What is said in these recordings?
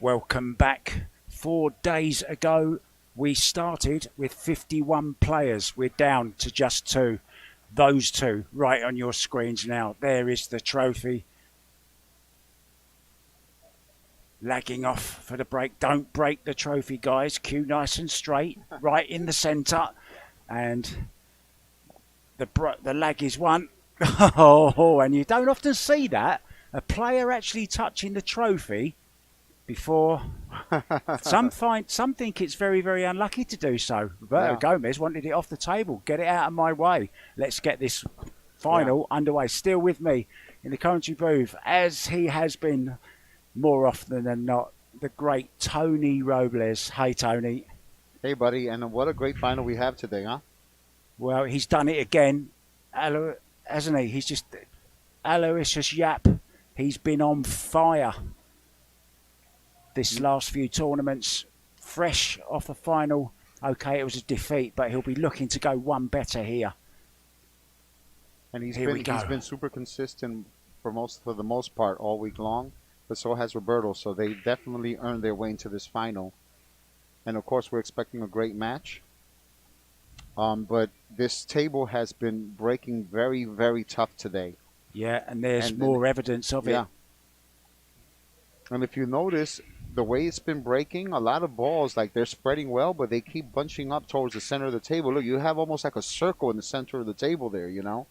Welcome back. 4 days ago, we started with 51 players. We're down to just 2. Those 2 right on your screens now. There is the trophy. Lagging off for the break. Don't break the trophy, guys. Cue nice and straight, right in the centre. And the lag is 1. Oh, and you don't often see that. A player actually touching the trophy before. Some think it's very, very unlucky to do so. Roberto Gomez wanted it off the table. Get it out of my way. Let's get this final underway. Still with me in the commentary booth, as he has been more often than not, the great Tony Robles. Hey, Tony. Hey, buddy. And what a great final we have today, huh? Well, he's done it again, hasn't he? He's just Aloysius Yapp. He's been on fire this last few tournaments. Fresh off a final. Okay, it was a defeat, but he'll be looking to go one better here. And he's been super consistent for the most part all week long, but so has Roberto. So they definitely earned their way into this final. And of course, we're expecting a great match. But this table has been breaking very, very tough today. Yeah, and there's more evidence of it. Yeah. And if you notice, the way it's been breaking, a lot of balls, like they're spreading well, but they keep bunching up towards the center of the table. Look, you have almost like a circle in the center of the table there, you know?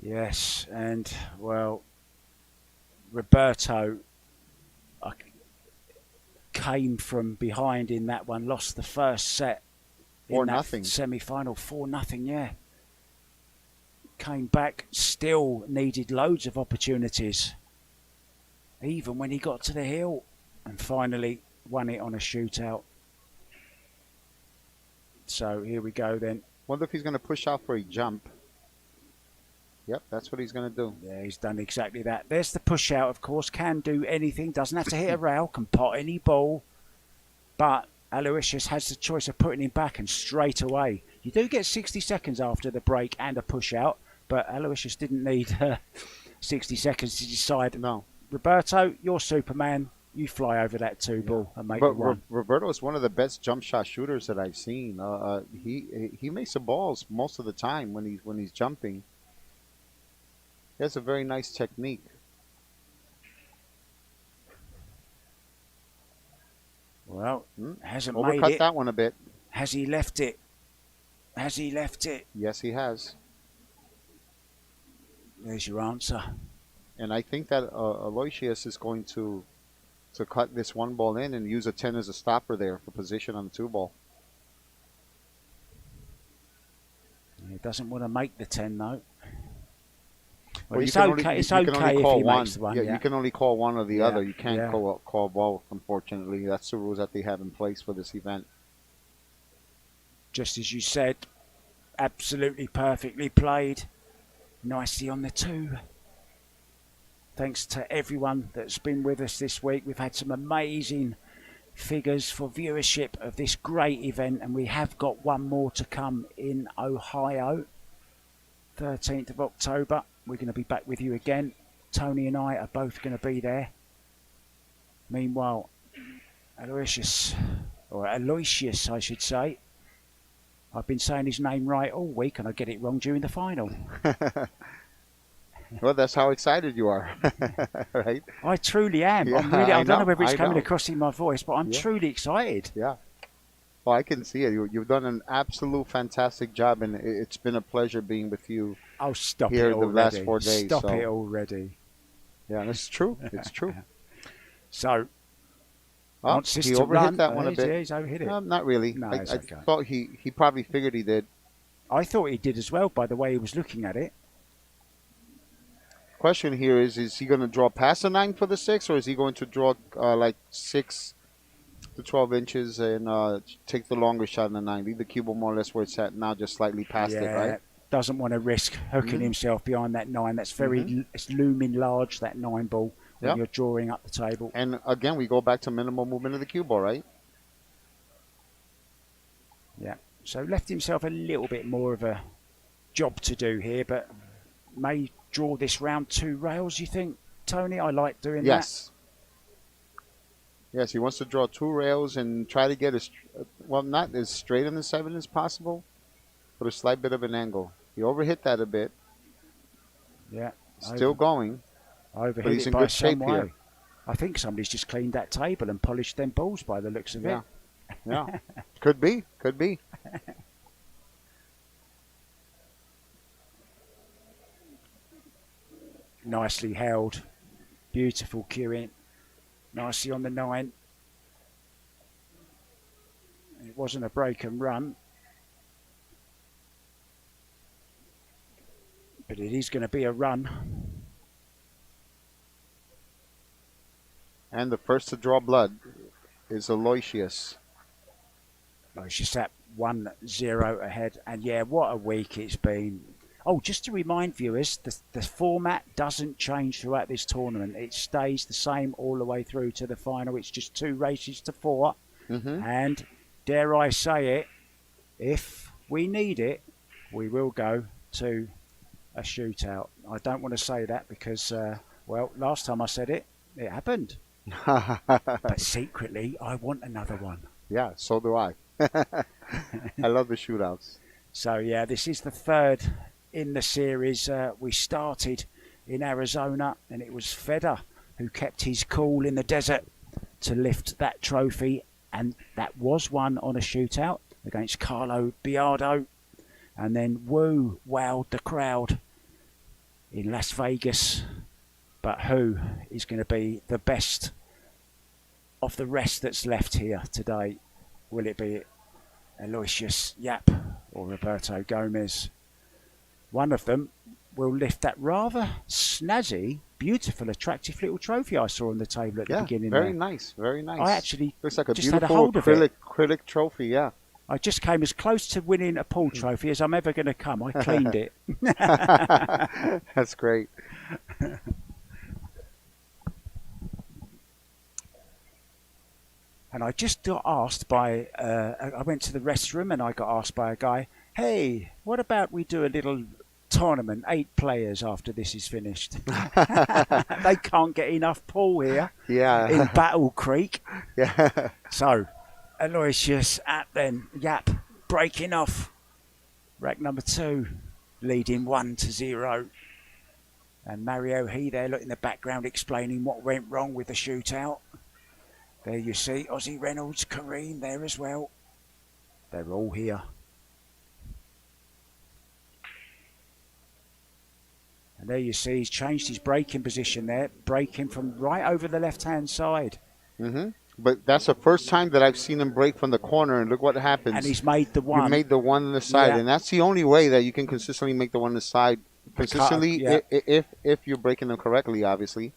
Yes, and, well, Roberto came from behind in that one, lost the first set in that semi-final, 4-0, yeah. Came back, still needed loads of opportunities, even when he got to the hill, and finally won it on a shootout. So here we go then. Wonder if he's going to push out for a jump. Yep, that's what he's going to do. Yeah, he's done exactly that. There's the push out, of course. Can do anything. Doesn't have to hit a rail. Can pot any ball. But Aloysius has the choice of putting him back and straight away. You do get 60 seconds after the break and a push out. But Aloysius didn't need 60 seconds to decide. No. Roberto, you're Superman. You fly over that 2 ball and make it 1. Roberto is one of the best jump shot shooters that I've seen. He makes the balls most of the time when he's jumping. He has a very nice technique. Well, hasn't overcut made it. That one a bit. Has he left it? Has he left it? Yes, he has. There's your answer. And I think that Aloysius is going to cut this 1 ball in and use a 10 as a stopper there for position on the 2 ball. He doesn't want to make the 10 though. Well, it's okay if he makes one. Yeah, you can only call one or the other. You can't call both, unfortunately. That's the rules that they have in place for this event. Just as you said, absolutely perfectly played. Nicely on the 2. Thanks to everyone that's been with us this week. We've had some amazing figures for viewership of this great event, and we have got one more to come in Ohio, 13th of October. We're going to be back with you again. Tony and I are both going to be there. Meanwhile, Aloysius, I should say. I've been saying his name right all week, and I get it wrong during the final. Well, that's how excited you are, right? I truly am. Yeah, I don't know whether it's coming across in my voice, but I'm truly excited. Yeah. Well, I can see it. You've done an absolute fantastic job, and it's been a pleasure being with you. Oh, stop here it already. The last 4 days. Stop it already. Yeah, that's true. It's true. So, he overhit that one a bit. Yeah, he's overhit it. Not really. No, I thought he probably figured he did. I thought he did as well by the way he was looking at it. Question here is he going to draw past the 9 for the 6, or is he going to draw like 6 to 12 inches and take the longer shot in the 9? Leave the cue ball more or less where it's at now, just slightly past it, right? Doesn't want to risk hooking himself behind that 9. That's very it's looming large, that 9 ball, when you're drawing up the table. And again, we go back to minimal movement of the cue ball, right? Yeah. So left himself a little bit more of a job to do here, but may draw this round 2 rails, you think, Tony? I like doing Yes. Yes, he wants to draw 2 rails and try to get well, not as straight in the 7 as possible, but a slight bit of an angle. He overhit that a bit. that. Yeah. Still going. I overhit but he's it in by good some shape way. here. I think somebody's just cleaned that table and polished them balls by the looks of it. Yeah. Could be. Could be. Nicely held. Beautiful cueing. Nicely on the 9. It wasn't a break and run. But it is going to be a run. And the first to draw blood is Aloysius. Aloysius at 1-0 ahead. And yeah, what a week it's been. Oh, just to remind viewers, the format doesn't change throughout this tournament. It stays the same all the way through to the final. It's just 2 races to 4. And dare I say it, if we need it, we will go to a shootout. I don't want to say that because, well, last time I said it, it happened. But secretly, I want another one. Yeah, so do I. I love the shootouts. So, yeah, this is the 3rd in the series. We started in Arizona, and it was Feder who kept his cool in the desert to lift that trophy, and that was won on a shootout against Carlo Biardo. And then Wu wowed the crowd in Las Vegas. But who is going to be the best of the rest that's left here today? Will it be Aloysius Yapp or Roberto Gomez? One of them will lift that rather snazzy, beautiful, attractive little trophy I saw on the table at the beginning. Very there. nice, very nice. I actually looks like a just had a beautiful hold of it. acrylic trophy. Yeah. I just came as close to winning a pool trophy as I'm ever going to come. I cleaned it. That's great. And I just got asked by, I went to the restroom and I got asked by a guy, hey, what about we do a little tournament, 8 players after this is finished? They can't get enough pool here in Battle Creek. Yeah. So, Aloysius at then, Yapp breaking off. Rack number 2, leading 1-0. And Mario He there, look in the background, explaining what went wrong with the shootout. There you see Ozzy Reynolds, Kareem there as well. They're all here. And there you see he's changed his braking position there, braking from right over the left-hand side. But that's the first time that I've seen him break from the corner, and look what happens. And he's made the one. You made the one on the side, and that's the only way that you can consistently make the one on the side. Consistently, if you're breaking them correctly, obviously.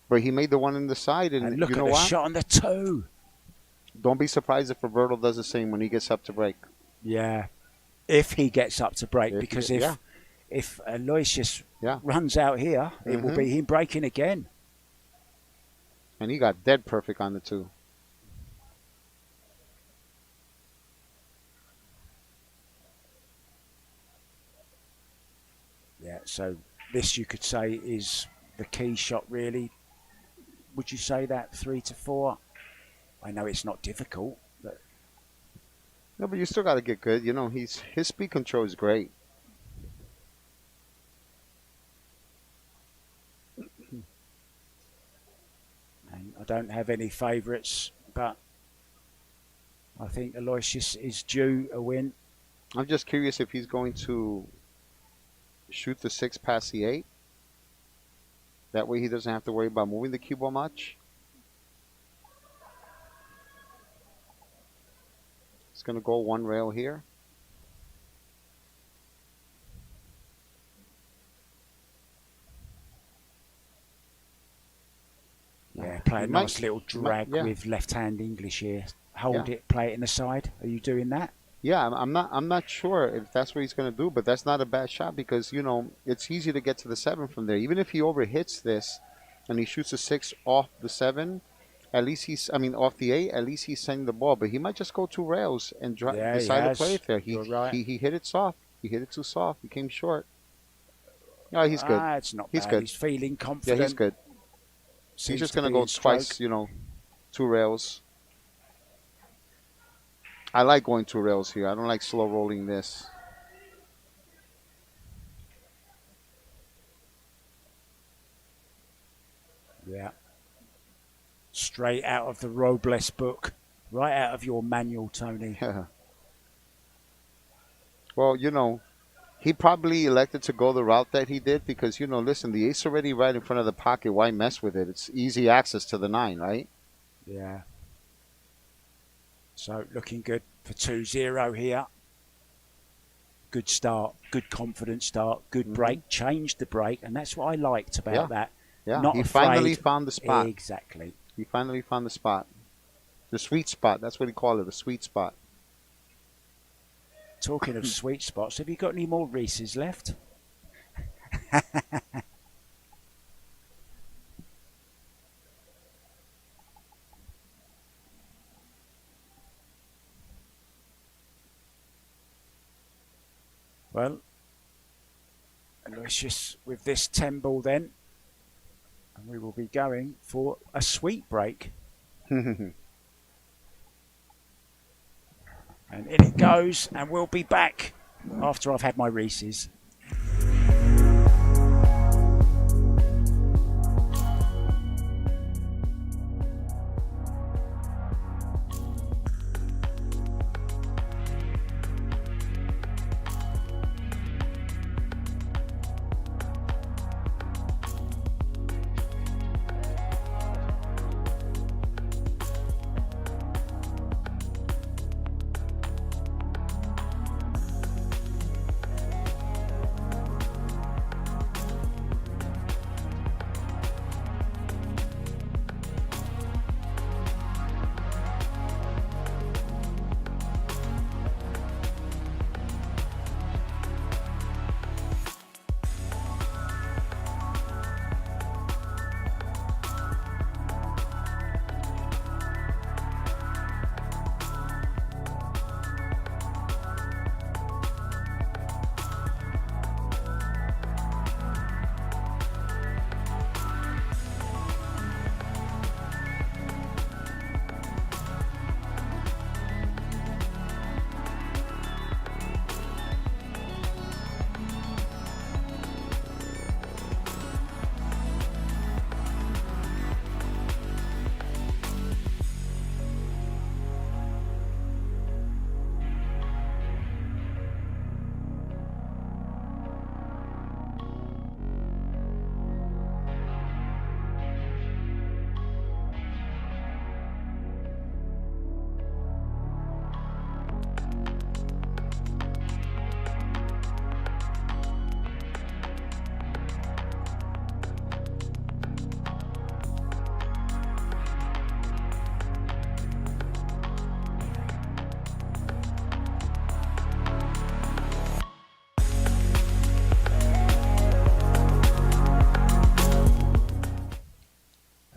But he made the one on the side, and look you at know the what? shot on the 2. Don't be surprised if Roberto does the same when he gets up to break. Yeah, if he gets up to break, because if Aloysius runs out here, it will be him breaking again. And he got dead perfect on the 2. Yeah, so this you could say is the key shot, really. Would you say that 3-4? I know it's not difficult, but no, but you still got to get good. You know, his speed control is great. And I don't have any favourites, but I think Aloysius is due a win. I'm just curious if he's going to shoot the 6 past the 8. That way he doesn't have to worry about moving the cue ball much. It's going to go 1 rail here. Yeah, play a nice little drag with left-hand English here. Hold it, play it in the side. Are you doing that? Yeah, I'm not sure if that's what he's going to do, but that's not a bad shot because, you know, it's easy to get to the 7 from there. Even if he overhits this and he shoots a 6 off the 7, at least off the 8, at least he's sending the ball. But he might just go 2 rails and decide to play it there. You're right. He hit it soft. He hit it too soft. He came short. No, he's good. It's not he's bad. good. He's feeling confident. Yeah, he's good. He's just going to go twice, you know, 2 rails. I like going 2 rails here. I don't like slow rolling this. Yeah. Straight out of the Robles book. Right out of your manual, Tony. Well, you know, he probably elected to go the route that he did because, you know, listen, the ace already right in front of the pocket. Why mess with it? It's easy access to the 9, right? Yeah. So looking good for 2-0 here. Good start, good confident start, good break, changed the break, and that's what I liked about that. Yeah, Not he afraid. finally found the spot. Exactly. He finally found the spot. The sweet spot. That's what he called it, the sweet spot. Talking of sweet spots, have you got any more Reese's left? Well, Aloysius with this 10 ball then, and we will be going for a sweet break. And in it goes, and we'll be back after I've had my Reese's.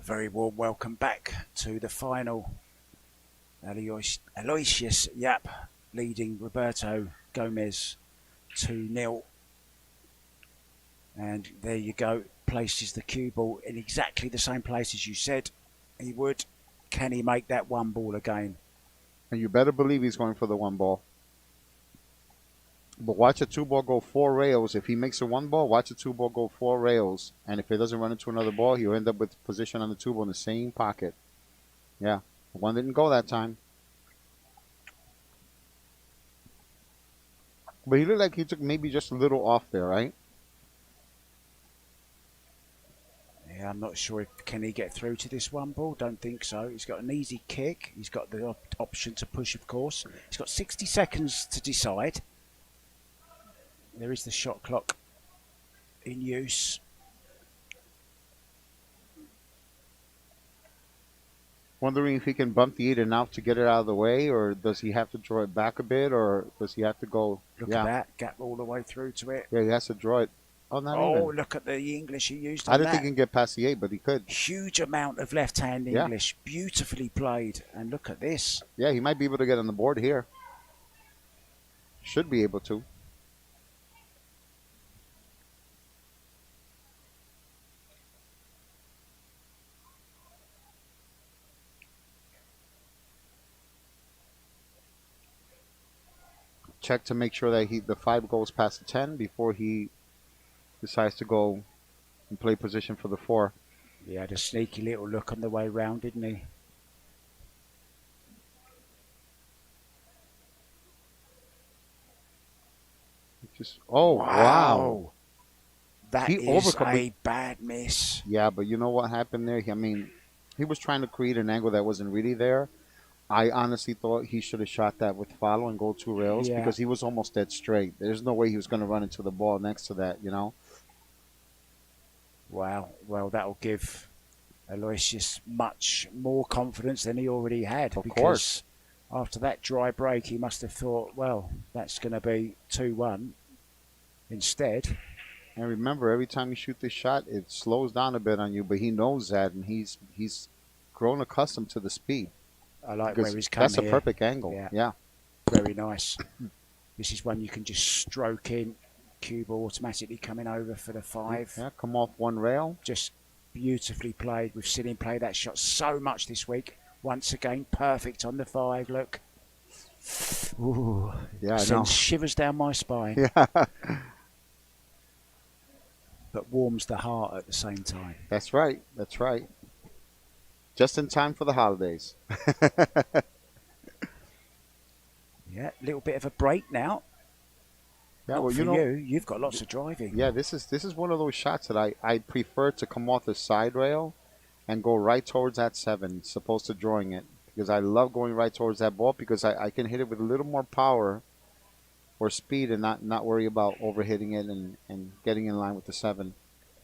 Very warm welcome back to the final. Aloysius Yapp leading Roberto Gomez 2-0. And there you go, places the cue ball in exactly the same place as you said he would. Can he make that 1 ball again? And you better believe he's going for the 1 ball. But watch a 2 ball go 4 rails. If he makes a 1 ball, watch a 2 ball go 4 rails. And if it doesn't run into another ball, he'll end up with position on the 2 ball in the same pocket. Yeah, the 1 didn't go that time. But he looked like he took maybe just a little off there, right? Yeah, I'm not sure if can he get through to this 1 ball. Don't think so. He's got an easy kick. He's got the option to push, of course. He's got 60 seconds to decide. There is the shot clock in use. Wondering if he can bump the 8 enough to get it out of the way, or does he have to draw it back a bit, or does he have to go? Look at that, gap all the way through to it. Yeah, he has to draw it. Oh, not even. Look at the English he used on I didn't that. think he can get past the 8, but he could. Huge amount of left-hand English. Beautifully played. And look at this. Yeah, he might be able to get on the board here. Should be able to. check to make sure that the 5 goes past the 10 before he decides to go and play position for the 4. He had a sneaky little look on the way round, didn't he? Oh, wow. That is a bad miss. Yeah, but you know what happened there? I mean, he was trying to create an angle that wasn't really there. I honestly thought he should have shot that with follow and go 2 rails because he was almost dead straight. There's no way he was going to run into the ball next to that, you know? Wow. Well, that'll give Aloysius much more confidence than he already had. Of course. After that dry break, he must have thought, well, that's going to be 2-1 instead. And remember, every time you shoot this shot, it slows down a bit on you, but he knows that, and he's grown accustomed to the speed. I like where he's come. That's a perfect angle. Yeah. Very nice. This is one you can just stroke in. Cue ball automatically coming over for the 5. Yeah, come off 1 rail. Just beautifully played. We've seen him play that shot so much this week. Once again, perfect on the 5. Look. Ooh. Yeah, sends shivers down my spine. Yeah. But warms the heart at the same time. That's right. That's right. Just in time for the holidays. Yeah, a little bit of a break now. Yeah, well, you know, you've got lots of driving. Yeah, this is one of those shots that I prefer to come off the side rail and go right towards that 7, as opposed to drawing it, because I love going right towards that ball because I can hit it with a little more power or speed and not worry about overhitting it and getting in line with the 7.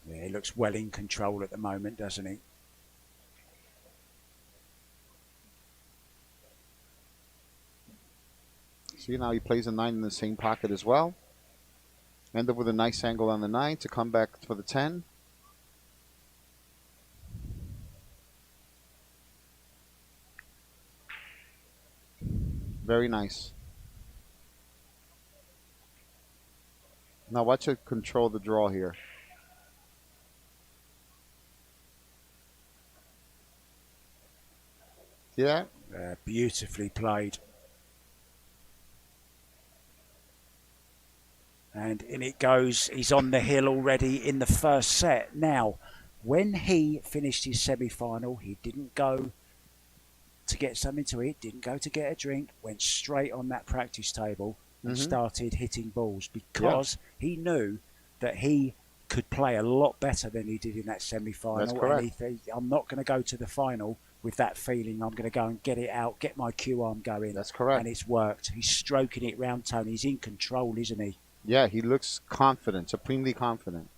Yeah, he looks well in control at the moment, doesn't he? See, now he plays a 9 in the same pocket as well. End up with a nice angle on the 9 to come back for the 10. Very nice. Now watch it control the draw here. See that? Beautifully played. And in it goes. He's on the hill already in the first set. Now, when he finished his semi-final, he didn't go to get something to eat, didn't go to get a drink, went straight on that practice table and started hitting balls because he knew that he could play a lot better than he did in that semi-final. That's correct. And I'm not going to go to the final with that feeling. I'm going to go and get it out, get my cue arm going. That's correct. And it's worked. He's stroking it round Tony. He's in control, isn't he? Yeah, he looks confident, supremely confident.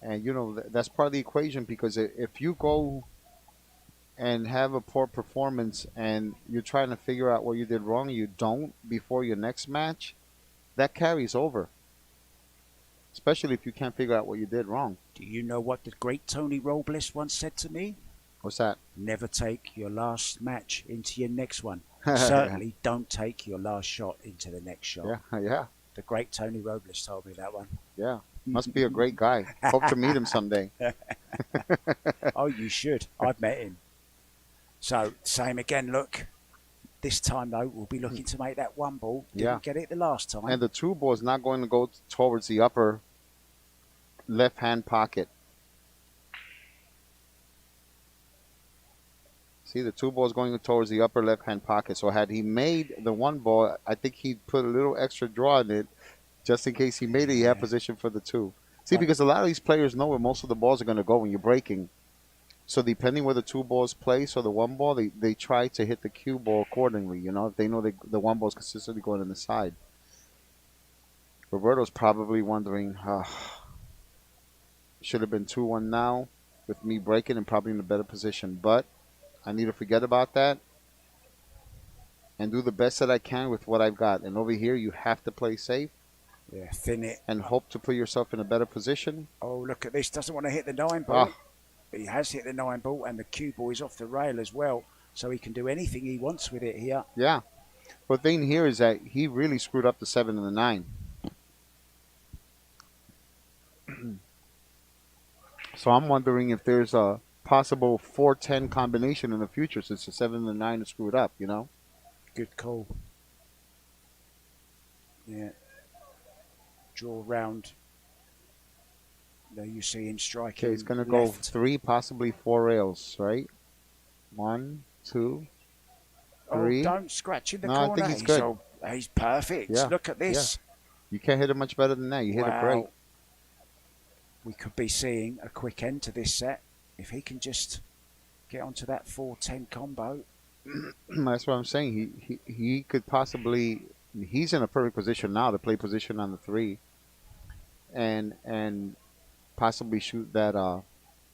And, you know, that's part of the equation because if you go and have a poor performance and you're trying to figure out what you did wrong, you don't before your next match, that carries over. Especially if you can't figure out what you did wrong. Do you know what the great Tony Robles once said to me? What's that? Never take your last match into your next one. Certainly don't take your last shot into the next shot. Yeah. The great Tony Robles told me that one. Yeah. Must be a great guy. Hope to meet him someday. Oh, you should. I've met him. So, same again, look. This time, though, we'll be looking to make that 1 ball. Didn't get it the last time. And the 2 ball is not going to go towards the upper left-hand pocket. See, the 2 ball is going towards the upper left-hand pocket. So had he made the 1 ball, I think he'd put a little extra draw in it just in case he made it. He had position for the 2. See, because a lot of these players know where most of the balls are going to go when you're breaking. So depending where the 2 balls place or the 1 ball, they try to hit the cue ball accordingly. You know, if they know the 1 ball is consistently going on the side. Roberto's probably wondering, should have been 2-1 now with me breaking and probably in a better position. But I need to forget about that and do the best that I can with what I've got. And over here, you have to play safe. Yeah, thin it. And hope to put yourself in a better position. Oh, look at this. Doesn't want to hit the 9 ball. But he has hit the 9 ball, and the cue ball is off the rail as well. So he can do anything he wants with it here. Yeah. But the thing here is that he really screwed up the 7 and the 9. So I'm wondering if there's a possible 4-10 combination in the future since the 7 and the 9 are screwed up, you know? Good call. Yeah. Draw round. There you see him striking. Okay, he's going to go left. 3, possibly 4 rails, right? 1, 2, 3. Oh, don't scratch in the No, corner. I think he's good. He's perfect. Yeah. Look at this. You can't hit it much better than that. You hit it great. We could be seeing a quick end to this set if he can just get onto that 4-10 combo. That's what I'm saying. He could possibly. He's in a perfect position now to play position on the 3, and possibly shoot that.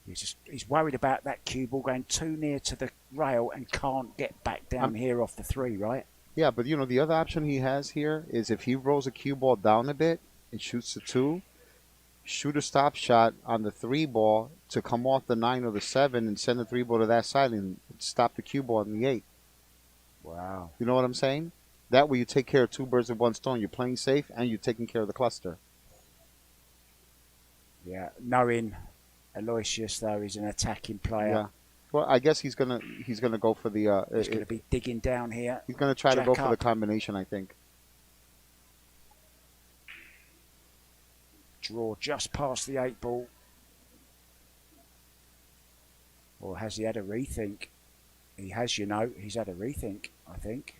He's worried about that cue ball going too near to the rail and can't get back down here off the 3, right? Yeah, but you know the other option he has here is if he rolls a cue ball down a bit and shoots the 2, shoot a stop shot on the 3 ball to come off the 9 or the 7 and send the 3 ball to that side and stop the cue ball on the 8. Wow. You know what I'm saying? That way you take care of 2 birds with 1 stone. You're playing safe and you're taking care of the cluster. Yeah, knowing Aloysius though is an attacking player. Yeah. Well, I guess he's gonna go for the. He's going to be digging down here. He's gonna try to go for up. the combination, I think. Draw just past the 8 ball. Or has he had a rethink? He has, you know. He's had a rethink, I think.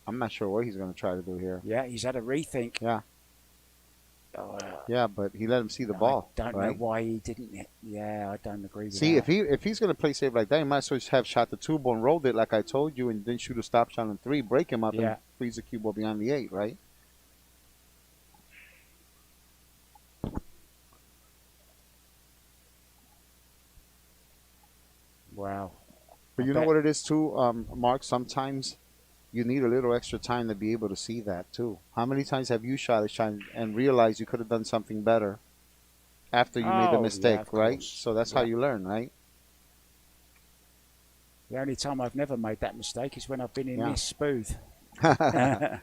I'm not sure what he's gonna try to do here. Yeah, he's had a rethink. Yeah. Yeah, but he let him see the ball. I don't know why he didn't. Yeah, I don't agree with that. See, if he's gonna play safe like that, he might as well have shot the 2 ball and rolled it like I told you, and then shoot a stop shot on 3, break him up, and freeze the cue ball behind the 8, right? Wow. But you know what it is too, Mark? Sometimes you need a little extra time to be able to see that too. How many times have you shot a shot and realized you could have done something better after you made the mistake, right? So that's how you learn, right? The only time I've never made that mistake is when I've been in this booth. I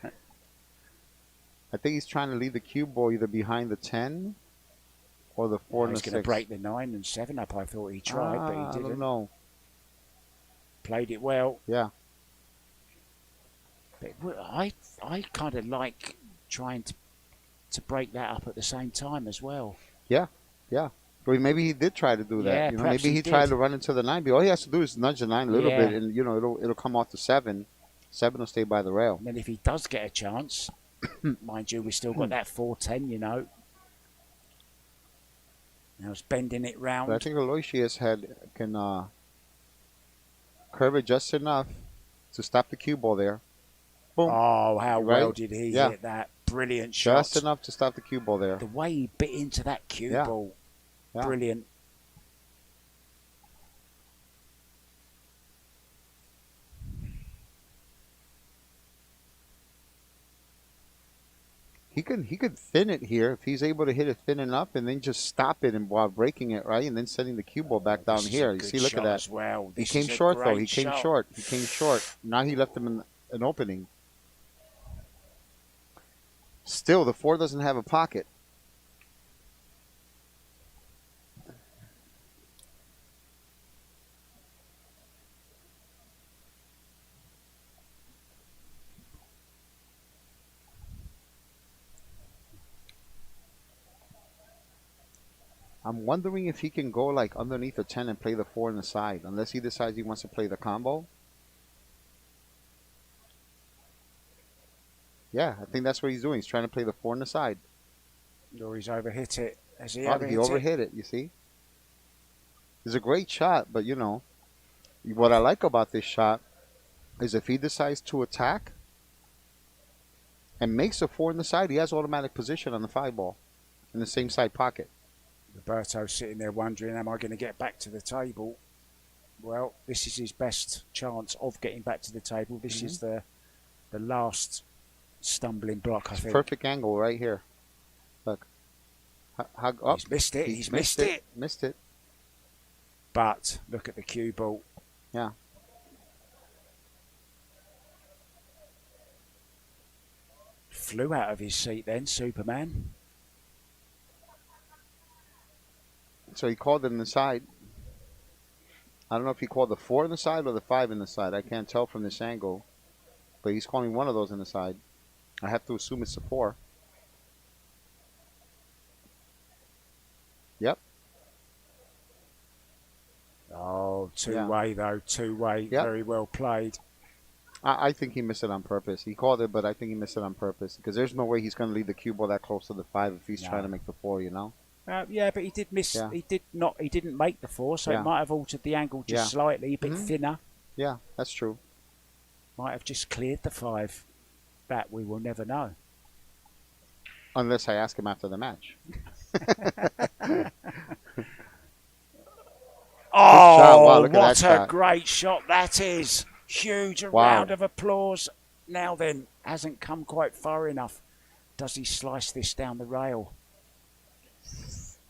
think he's trying to leave the cue ball either behind the 10 or the 4 and the 6. He's going to break the 9 and 7 up. I thought he tried, but he didn't. I don't know. Played it well. Yeah. But I kind of like trying to break that up at the same time as well. Yeah, yeah. Well, maybe he did try to do that. Yeah, you know, maybe he tried to run into the 9. But all he has to do is nudge the 9 a little bit, and you know it'll come off the 7. 7 will stay by the rail. And then if he does get a chance, mind you, we still got that 4-10. You know. Now it's bending it round. But I think Aloysius can curve it just enough to stop the cue ball there. Boom. Oh, how well did he hit that? Brilliant shot. Just enough to stop the cue ball there. The way he bit into that cue ball. Yeah. Brilliant. He could thin it here if he's able to hit it thin enough and then just stop it and while breaking it, right? And then sending the cue ball back down here. You see, look at that. Well. He came short though. He came short. He came short. Now he left him in an opening. Still, the 4 doesn't have a pocket. I'm wondering if he can go like underneath the 10 and play the 4 on the side, unless he decides he wants to play the combo. Yeah, I think that's what he's doing. He's trying to play the 4 on the side. Or he's overhit it. Has he he overhit it, you see? It's a great shot, but you know, what I like about this shot is if he decides to attack and makes a 4 on the side, he has automatic position on the 5 ball in the same side pocket. Roberto's sitting there wondering, am I going to get back to the table? Well, this is his best chance of getting back to the table. This is the last stumbling block, I think. Perfect angle right here. Look. Up. He's missed it. He's missed it. Missed it. But look at the cue ball. Yeah. Flew out of his seat then, Superman. So he called it in the side. I don't know if he called the 4 in the side or the 5 in the side. I can't tell from this angle. But he's calling one of those in the side. I have to assume it's a 4. Yep. Oh, two-way though, two-way. Yep. Very well played. I think he missed it on purpose. He called it, but I think he missed it on purpose because there's no way he's going to leave the cue ball that close to the 5 if he's trying to make the 4. You know. Yeah, but he did miss. Yeah. He did not. He didn't make the 4, so it might have altered the angle just slightly, a bit thinner. Yeah, that's true. Might have just cleared the 5. That we will never know. Unless I ask him after the match. Oh, wow, look at what that a shot. great shot that is. Huge. A round of applause. Now then, hasn't come quite far enough. Does he slice this down the rail?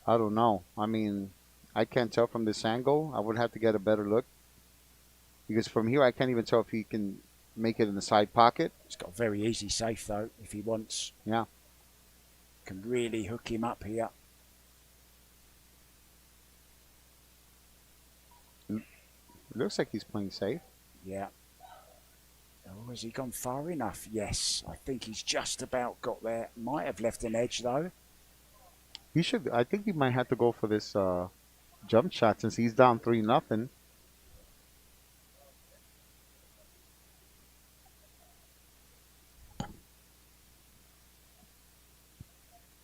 I don't know. I mean, I can't tell from this angle. I would have to get a better look. Because from here, I can't even tell if he can make it in the side pocket. He's got a very easy safe, though, if he wants. Yeah. Can really hook him up here. It looks like he's playing safe. Yeah. Oh, has he gone far enough? Yes. I think he's just about got there. Might have left an edge, though. He should. I think he might have to go for this jump shot since he's down 3-0.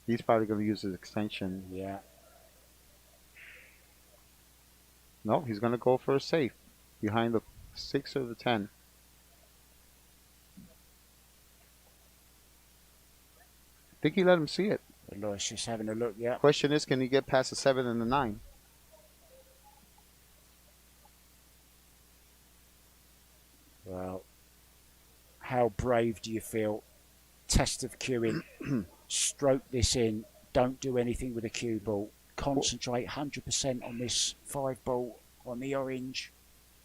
He's probably going to use his extension. Yeah. No, he's going to go for a safe behind the 6 or the 10. I think he let him see it. Lois just having a look, yeah. Question is, can he get past the 7 and the 9? Well, how brave do you feel? Test of cueing. Stroke this in. Don't do anything with a cue ball. Concentrate 100% on this 5 ball on the orange.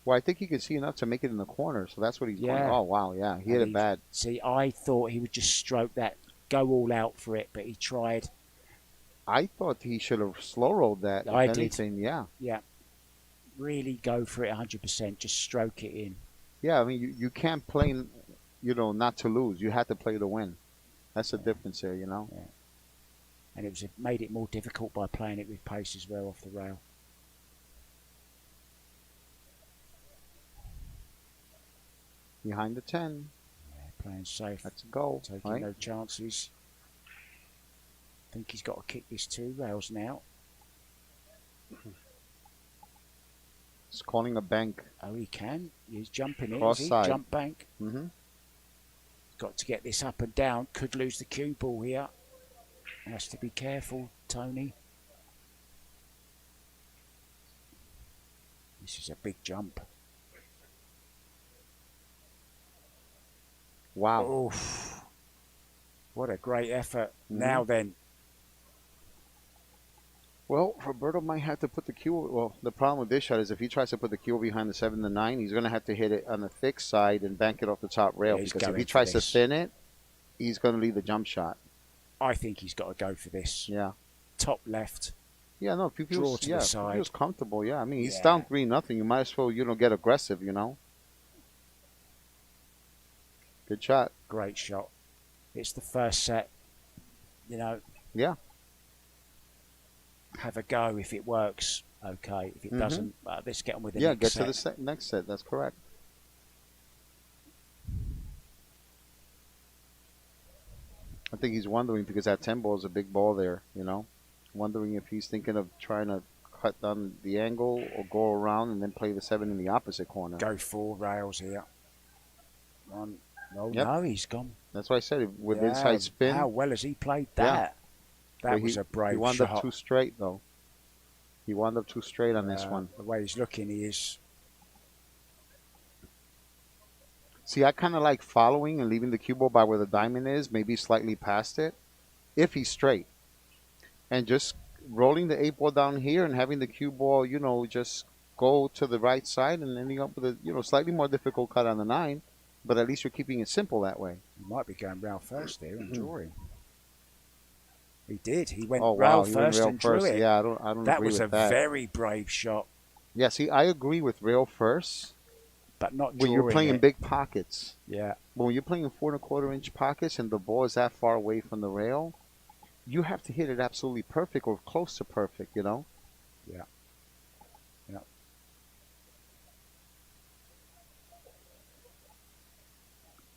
Well, I think he could see enough to make it in the corner, so that's what he's going. Oh, wow, yeah. He hit it bad. See, I thought he would just stroke that, go all out for it, but he tried. I thought he should have slow rolled that. I did. Anything, yeah. Yeah. Really go for it 100%. Just stroke it in. Yeah, I mean, you can't play, not to lose. You have to play to win. That's the difference here, Yeah. And it made it more difficult by playing it with pace as well off the rail. Behind the 10. Yeah, playing safe. That's a goal. Taking no chances. I think he's got to kick this 2 rails now. He's calling a bank. Oh, he can. He's jumping in. Cross side. Jump bank. Mm-hmm. Got to get this up and down. Could lose the cue ball here. Has to be careful, Tony. This is a big jump. Wow. Oof. What a great effort. Mm-hmm. Now then. Well, Roberto might have to put the cue. Well, the problem with this shot is if he tries to put the cue behind the 7 and 9, he's going to have to hit it on the thick side and bank it off the top rail. Yeah, because if he tries to thin it, he's going to leave the jump shot. I think he's got to go for this. Yeah. Top left. Yeah, no, if he feels, the side. If he feels comfortable, yeah. I mean, he's down 3-0. You might as well, get aggressive, Good shot. Great shot. It's the first set. Yeah. Have a go if it works. Okay. If it doesn't, let's get on with the next next set. Yeah, get to the next set. That's correct. I think he's wondering because that 10 ball is a big ball there, Wondering if he's thinking of trying to cut down the angle or go around and then play the 7 in the opposite corner. Go 4 rails here. No, he's gone. That's why I said it, with inside spin. How well has he played that? That was a brave shot. He wound up too straight, though. He wound up too straight on this one. The way he's looking, he is. See, I kind of like following and leaving the cue ball by where the diamond is, maybe slightly past it, if he's straight. And just rolling the 8 ball down here and having the cue ball, just go to the right side and ending up with a, slightly more difficult cut on the 9. But at least you're keeping it simple that way. You might be going rail first there and drawing. He did. He went rail first and drew it. Yeah, I don't that agree was with a very brave shot. Yeah, see, I agree with rail first. but not when you're playing in big pockets. Yeah. But when you're playing in 4.25-inch pockets and the ball is that far away from the rail, you have to hit it absolutely perfect or close to perfect, you know? Yeah. Yeah.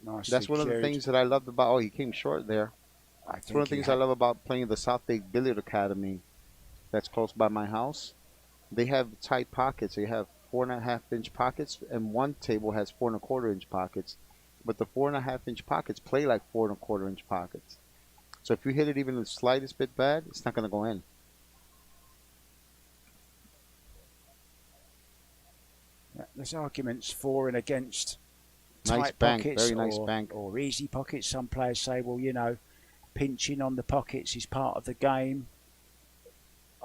Nicely That's one of the things that I loved about, oh, he came short there. It's one of the things I love about playing the South Bay Billiard Academy that's close by my house. They have tight pockets. They have 4.5-inch pockets, and one table has 4.25-inch pockets. But the 4.5-inch pockets play like 4.25-inch pockets. So if you hit it even the slightest bit bad, it's not going to go in. Yeah, there's arguments for and against nice tight bank, pockets very nice bank. or easy pockets. Some players say, well, you know, pinching on the pockets is part of the game.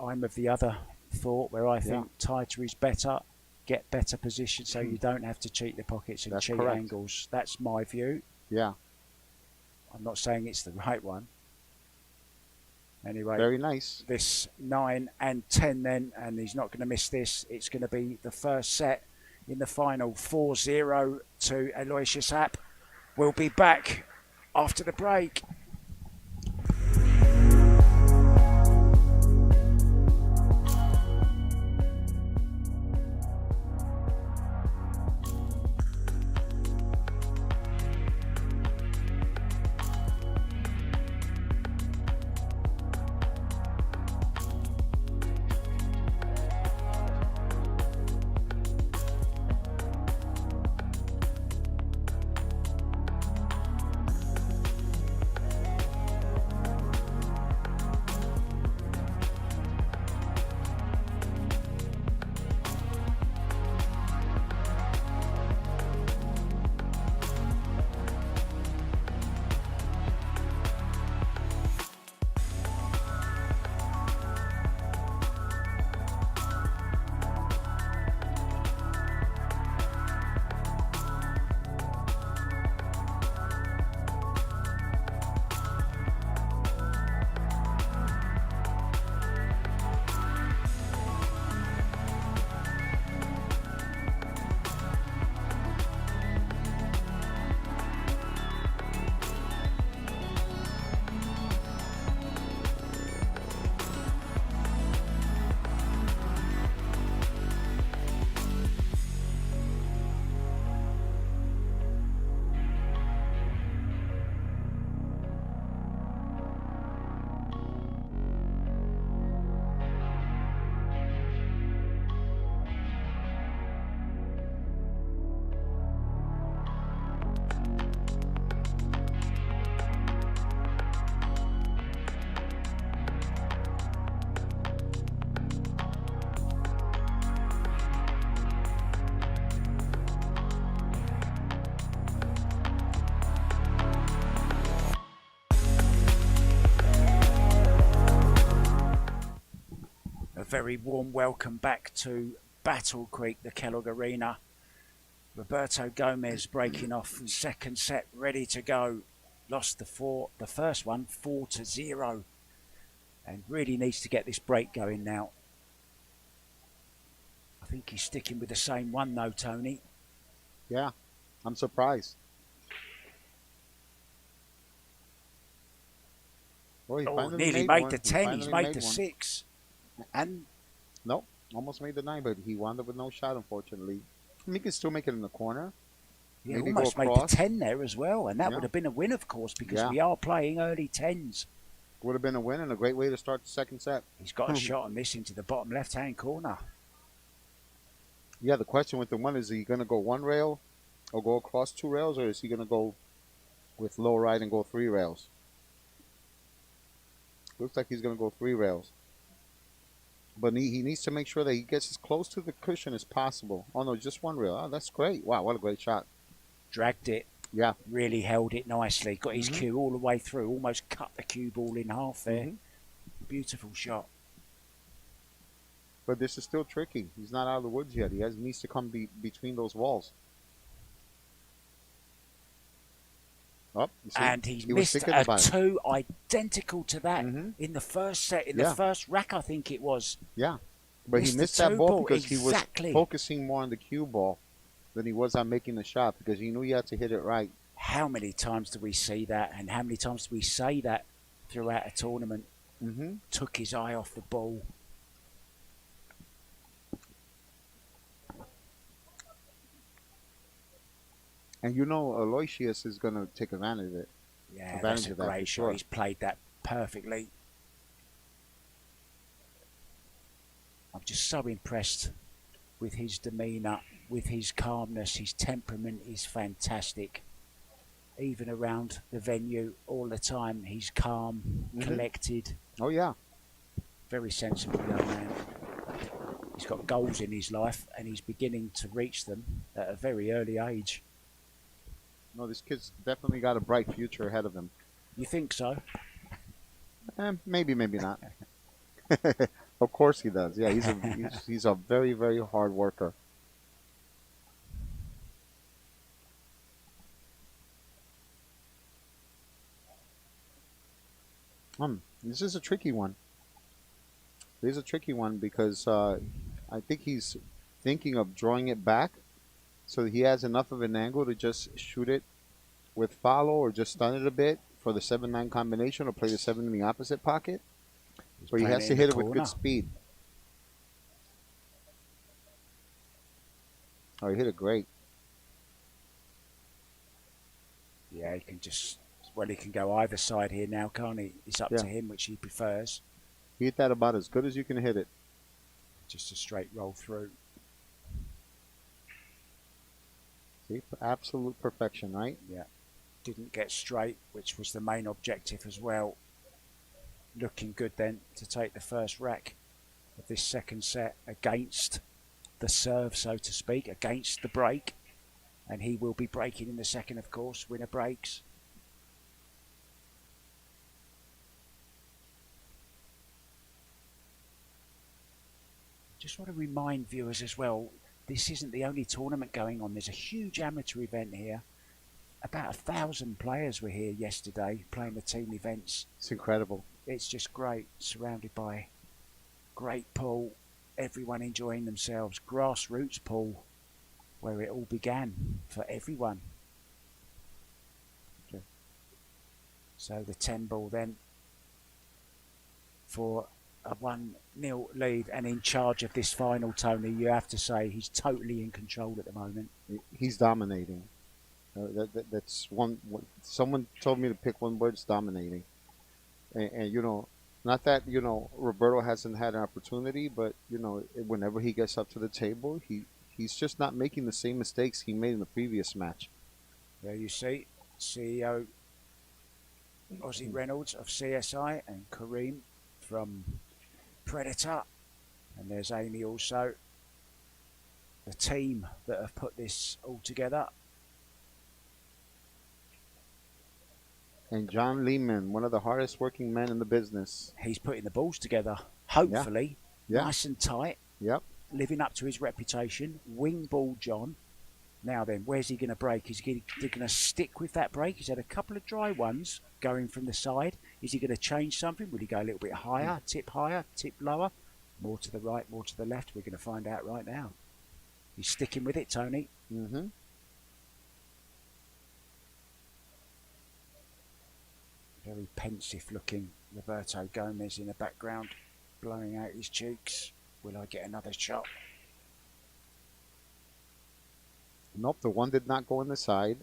I'm of the other thought, where I think tighter is better. Get better position so you don't have to cheat the pockets and cheat angles. That's my view. Yeah. I'm not saying it's the right one. Anyway, very nice. This 9 and 10 then, and he's not going to miss this. It's going to be the first set in the final, 4-0 to Aloysius Yapp. We'll be back after the break. Very warm welcome back to Battle Creek, the Kellogg Arena. Roberto Gomez breaking off second set, ready to go. Lost the first one 4-0, and really needs to get this break going now. I think he's sticking with the same one though, Tony. Yeah, I'm surprised. Well, he nearly made the 10. He's made the 6. And no, almost made the 9, but he wound up with no shot, unfortunately. He can still make it in the corner. Yeah, he almost made the 10 there as well, and that would have been a win, of course, because we are playing early 10s. Would have been a win and a great way to start the second set. He's got a shot on this into the bottom left-hand corner. Yeah, the question with the one is he going to go one rail or go across 2 rails, or is he going to go with low right and go 3 rails? Looks like he's going to go 3 rails. But he needs to make sure that he gets as close to the cushion as possible. Oh, no, just 1 rail. Oh, that's great. Wow, what a great shot. Dragged it. Yeah. Really held it nicely. Got his cue all the way through. Almost cut the cue ball in half there. Beautiful shot. But this is still tricky. He's not out of the woods yet. He needs to come between those walls. Oh, and he missed a 2 identical to that in the first set, in the first rack, I think it was. Yeah, but he missed that ball because he was focusing more on the cue ball. than he was on making the shot because he knew he had to hit it right. How many times do we see that, and how many times do we say that throughout a tournament? Mm-hmm. Took his eye off the ball. And you know Aloysius is going to take advantage of it. Yeah, that's a great shot. Sure. He's played that perfectly. I'm just so impressed with his demeanour, with his calmness. His temperament is fantastic. Even around the venue all the time, he's calm, collected. Oh, yeah. Very sensible young man. He's got goals in his life and he's beginning to reach them at a very early age. No, this kid's definitely got a bright future ahead of him. You think so? Maybe, maybe not. Of course he does. Yeah, he's a very, very hard worker. This is a tricky one. It is a tricky one because I think he's thinking of drawing it back so that he has enough of an angle to just shoot it with follow or just stun it a bit for the 7-9 combination or play the 7 in the opposite pocket. But he has to hit it with good speed. Oh, he hit it great. Yeah, he can just, well, he can go either side here now, can't he? It's up to him which he prefers. He hit that about as good as you can hit it. Just a straight roll through. See, absolute perfection, right? Yeah. Didn't get straight, which was the main objective as well. Looking good then to take the first rack of this second set against the serve, so to speak, against the break. And he will be breaking in the second, of course. Winner breaks. Just want to remind viewers as well, this isn't the only tournament going on. There's a huge amateur event here. About 1,000 players were here yesterday playing the team events. It's incredible. It's just great, surrounded by great pool, everyone enjoying themselves. Grassroots pool, where it all began for everyone. Okay. So the 10 ball then for a 1-0 lead, and in charge of this final, Tony. You have to say he's totally in control at the moment. He's dominating. That's one. Someone told me to pick one word. It's dominating. And you know, not that Roberto hasn't had an opportunity, but whenever he gets up to the table, he's just not making the same mistakes he made in the previous match. There you see, CEO Ozzy Reynolds of CSI and Kareem from Predator, and there's Amy also, the team that have put this all together. And John Lehman, one of the hardest working men in the business. He's putting the balls together, hopefully, nice and tight, living up to his reputation. Wing ball John. Now then, where's he going to break? Is he going to stick with that break? He's had a couple of dry ones going from the side. Is he going to change something? Will he go a little bit higher, tip lower? More to the right, more to the left? We're going to find out right now. He's sticking with it, Tony. Mm-hmm. Very pensive looking Roberto Gomez in the background, blowing out his cheeks. Will I get another shot? Nope, the one did not go in the side,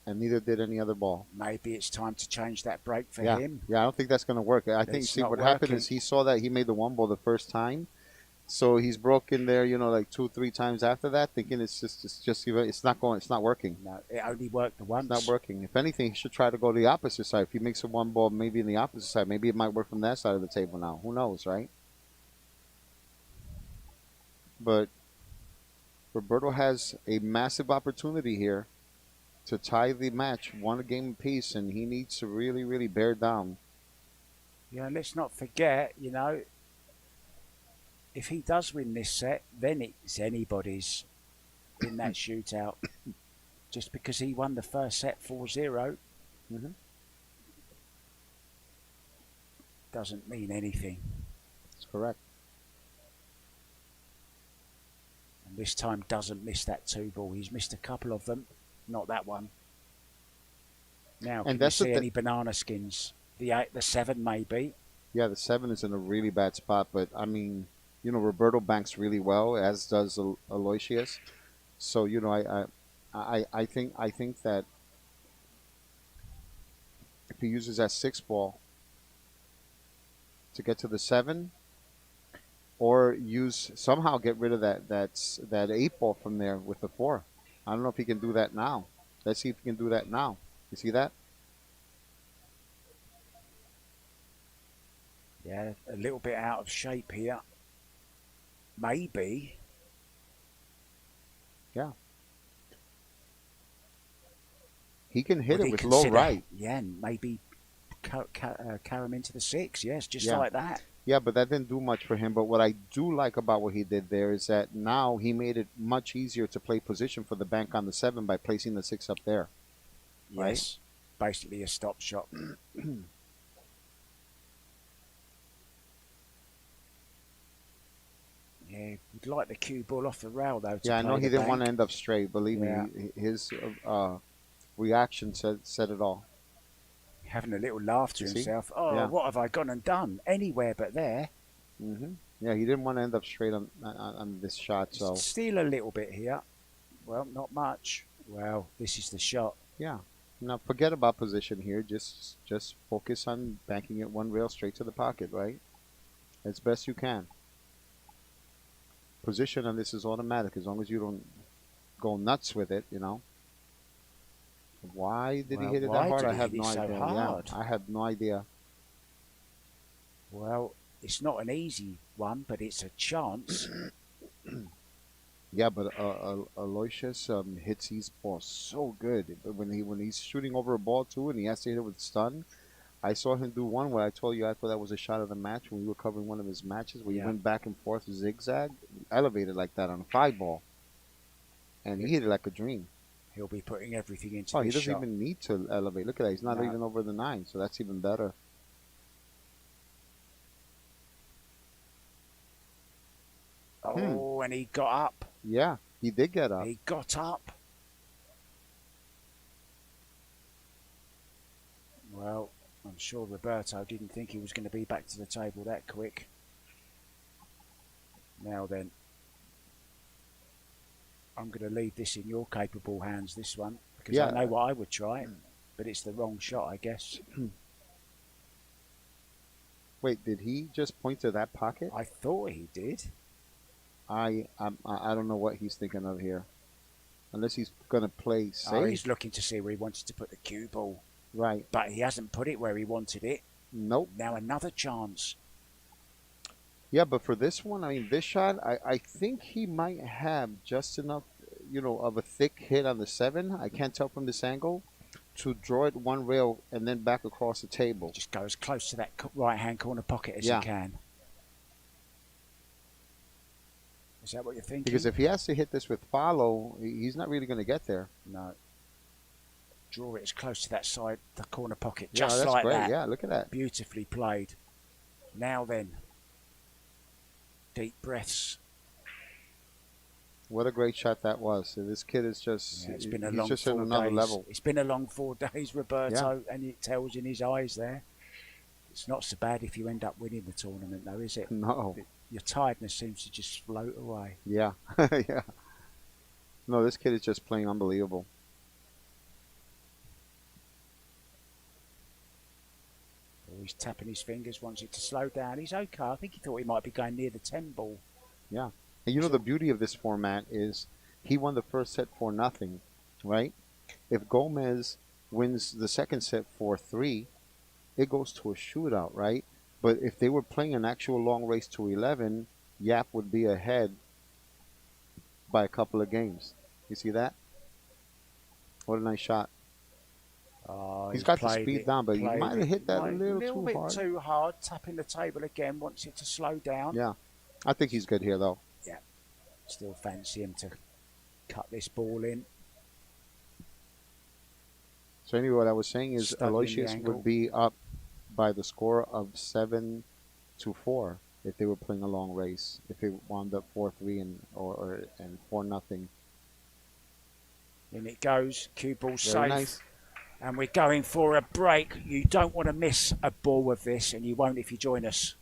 and neither did any other ball. Maybe it's time to change that break for him. Yeah, I don't think that's going to work. I think, see, what happened is he saw that he made the one ball the first time, so he's broken there, like 2-3 times after that, thinking it's not working. No, it only worked once. It's not working. If anything, he should try to go to the opposite side. If he makes a one ball, maybe in the opposite side, maybe it might work from that side of the table now. Who knows, right? But Roberto has a massive opportunity here to tie the match, one game apiece, and he needs to really, really bear down. Yeah, let's not forget, if he does win this set, then it's anybody's in that shootout. Just because he won the first set 4-0 doesn't mean anything. That's correct. And this time doesn't miss that 2-ball. He's missed a couple of them, not that one. Now, can you see any banana skins? The 8, the 7 maybe. Yeah, the 7 is in a really bad spot, but I mean, you know, Roberto banks really well, as does Aloysius. So you know, I think that if he uses that 6-ball to get to the 7, or somehow get rid of that 8-ball from there with the 4. I don't know if he can do that now. Let's see if he can do that now. You see that? Yeah, a little bit out of shape here. Maybe. Yeah. He can hit it with low right. Yeah, and maybe carry him into the 6. Yes, just like that. Yeah, but that didn't do much for him. But what I do like about what he did there is that now he made it much easier to play position for the bank on the 7 by placing the 6 up there. Right? Yes, basically a stop shot. Yeah, we'd like the cue ball off the rail though. Yeah, I know he didn't want to end up straight. Believe me, his reaction said it all. Having a little laugh to himself. Oh, what have I gone and done? Anywhere but there. Yeah, he didn't want to end up straight on this shot. So steal a little bit here. Well, not much. Well, this is the shot. Yeah. Now forget about position here. Just focus on banking it one rail straight to the pocket, right? As best you can. Position on this is automatic as long as you don't go nuts with it, you know. Why did he hit it that hard? I have no idea. Yeah, I have no idea. Well, it's not an easy one, but it's a chance. Yeah, but Aloysius hits these balls so good. But when he's shooting over a ball too, and he has to hit it with stun, I saw him do one where I told you I thought that was a shot of the match when we were covering one of his matches where he went back and forth zigzag, elevated like that on a 5-ball, and he hit it like a dream. He'll be putting everything into he doesn't even need to elevate. Look at that. He's not even over the 9, so that's even better. Oh, and he got up. Yeah, he did get up. He got up. Well, I'm sure Roberto didn't think he was going to be back to the table that quick. Now then, I'm going to leave this in your capable hands, this one, because I know what I would try, but it's the wrong shot, I guess. Wait, did he just point to that pocket? I thought he did. I don't know what he's thinking of here. Unless he's going to play safe. Oh, he's looking to see where he wanted to put the cue ball. Right. But he hasn't put it where he wanted it. Nope. Now another chance. Yeah, but for this one, I mean, this shot, I think he might have just enough, you know, of a thick hit on the 7. I can't tell from this angle. To draw it one rail and then back across the table. Just go as close to that right-hand corner pocket as you can. Is that what you're thinking? Because if he has to hit this with follow, he's not really going to get there. No. Draw it as close to that side, the corner pocket, just that's like great. that. Yeah, look at that. Beautifully played. Now then, deep breaths. What a great shot that was. This kid is just, it's been a he's long just 4 in another days. level. It's been a long 4 days, Roberto, and it tells in his eyes there. It's not so bad if you end up winning the tournament, though, is it? No. Your tiredness seems to just float away. Yeah, yeah. No, this kid is just playing unbelievable. Oh, he's tapping his fingers, wants it to slow down. He's okay. I think he thought he might be going near the 10 ball. Yeah. And you know, the beauty of this format is he won the first set 4-0, right? If Gomez wins the second set 4-3, it goes to a shootout, right? But if they were playing an actual long race to 11, Yapp would be ahead by a couple of games. You see that? What a nice shot. He's got the speed down, but he might have hit that a little too hard. Too hard. Tapping the table again, wants it to slow down. Yeah. I think he's good here, though. Yeah. Still fancy him to cut this ball in. So anyway, what I was saying is Aloysius would be up by the score of 7-4. if they were playing a long race. If it wound up 4-3 and 4-0. In it goes. Cue ball Very safe. nice. And we're going for a break. You don't want to miss a ball of this, and you won't if you join us.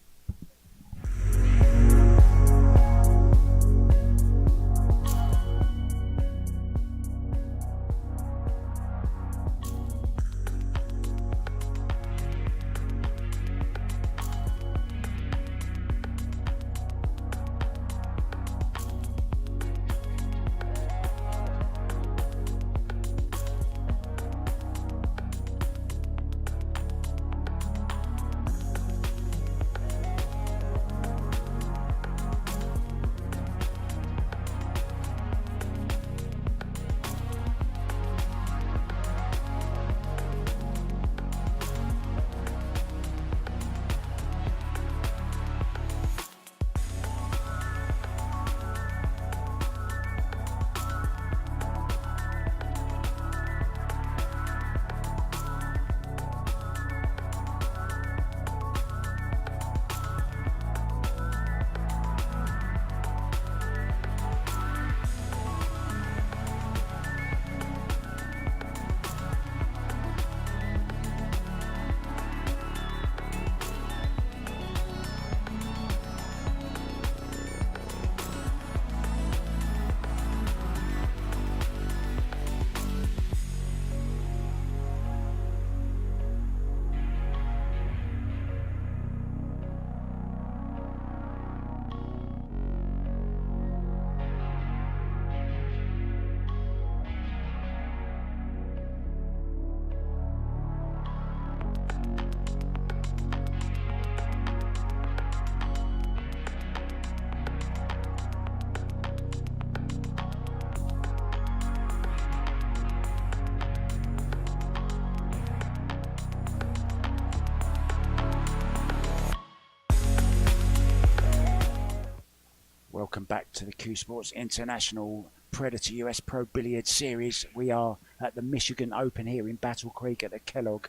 Welcome back to the CueSports International Predator US Pro Billiard Series. We are at the Michigan Open here in Battle Creek at the Kellogg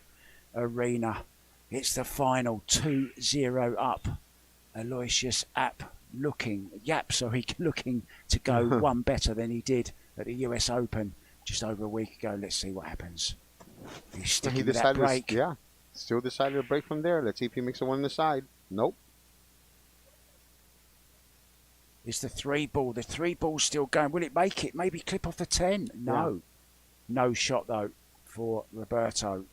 Arena. It's the final, 2-0 up. Aloysius Yapp looking to go one better than he did at the US Open just over a week ago. Let's see what happens. He's sticking with that break. Yeah, still decided to break from there. Let's see if he makes a one on the side. Nope. It's the 3-ball. The 3-ball's still going. Will it make it? Maybe clip off the 10? No. Yeah. No shot, though, for Roberto.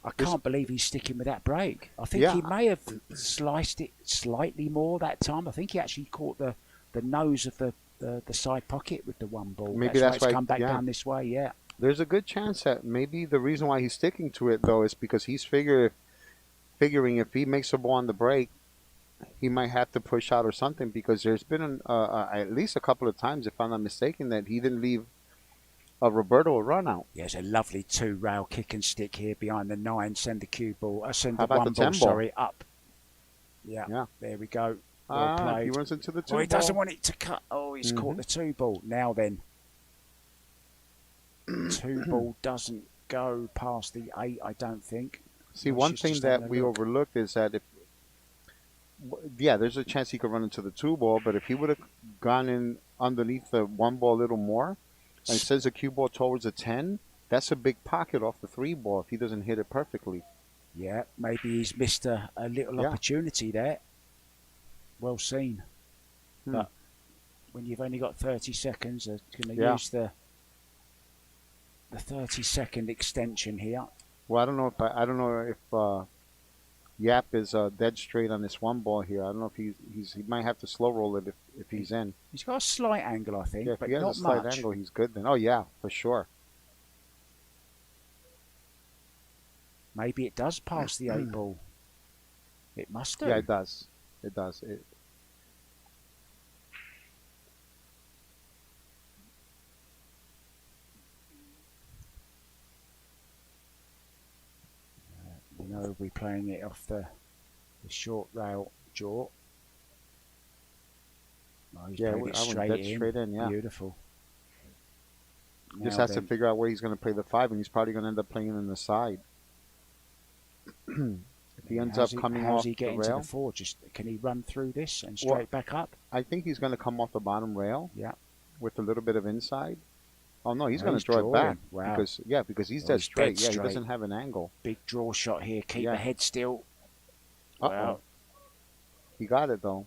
I can't believe he's sticking with that break. I think he may have sliced it slightly more that time. I think he actually caught the nose of the side pocket with the 1 ball. Maybe that's why it's come back down this way, yeah. There's a good chance that maybe the reason why he's sticking to it, though, is because he's figuring if he makes a ball on the break, he might have to push out or something, because there's been at least a couple of times, if I'm not mistaken, that he didn't leave Roberto a run out. Yeah, it's a lovely 2-rail kick and stick here behind the 9. Send the cue ball. Send the 1 ball, sorry, up. Yeah, there we go. Well played. He runs into the 2 ball. He doesn't want it to cut. Oh, he's caught the 2 ball. Now then. 2 ball doesn't go past the 8, I don't think. See, one thing that we overlooked is that there's a chance he could run into the 2 ball, but if he would have gone in underneath the 1 ball a little more and sends a cue ball towards a 10, that's a big pocket off the 3 ball if he doesn't hit it perfectly. Yeah, maybe he's missed a little opportunity there. Well seen. But when you've only got 30 seconds, they're going to use the 30-second extension here. Well, I don't know if Yapp is dead straight on this 1 ball here. I don't know if he might have to slow roll it if he's in. He's got a slight angle, I think, yeah, if but he has not a slight much. angle, he's good then. Oh yeah, for sure. Maybe it does pass the 8 ball. It must do. Yeah, it does. It does. We'll be playing it off the short rail jaw. Oh, he's playing it straight in. Yeah. Beautiful. Just has to figure out where he's going to play the 5, and he's probably going to end up playing in the side. If he ends up coming off how's he the getting to rail. the 4? Just can he run through this and straight back up? I think he's going to come off the bottom rail. Yeah. With a little bit of inside. Oh no, he's going to he's draw it back. Wow. Because he's dead straight. Dead straight. He doesn't have an angle. Big draw shot here. Keep the head still. Well, he got it though.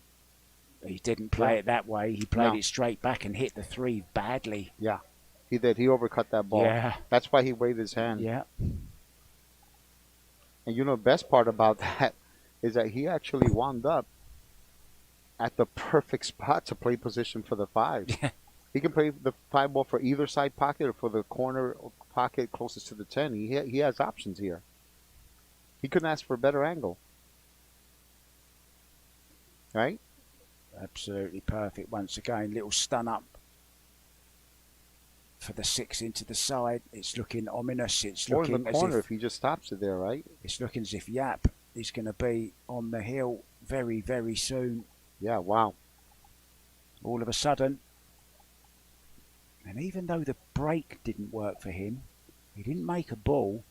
He didn't play it that way. He played it straight back and hit the 3 badly. Yeah, he did. He overcut that ball. Yeah. That's why he waved his hand. Yeah. And the best part about that is that he actually wound up at the perfect spot to play position for the 5. Yeah. He can play the 5 ball for either side pocket or for the corner pocket closest to the 10. He has options here. He couldn't ask for a better angle. Right? Absolutely perfect. Once again, little stun up for the 6 into the side. It's looking ominous. It's looking in the corner if he just stops it there, right? It's looking as if Yapp is going to be on the hill very, very soon. Yeah, wow. All of a sudden. And even though the break didn't work for him, he didn't make a ball.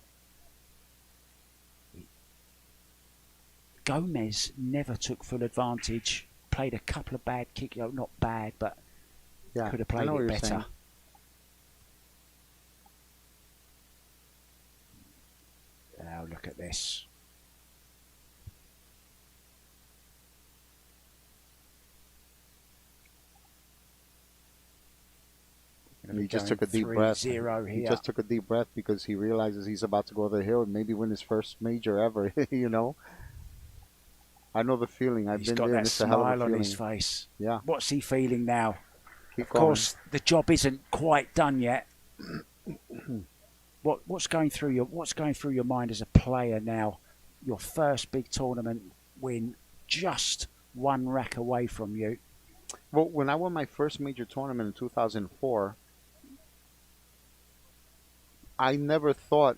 Gomez never took full advantage. Played a couple of bad kicks. Not bad, but could have played it better. Saying. Now look at this. He just took a deep breath. He just took a deep breath because he realizes he's about to go to the hill and maybe win his first major ever. I know the feeling. I've been there. He's got that it's a hell of a smile on feeling. his face. Yeah. What's he feeling now? Keep of course, the job isn't quite done yet. What's going through your mind as a player now? Your first big tournament win, just 1 rack away from you. Well, when I won my first major tournament in 2004, I never thought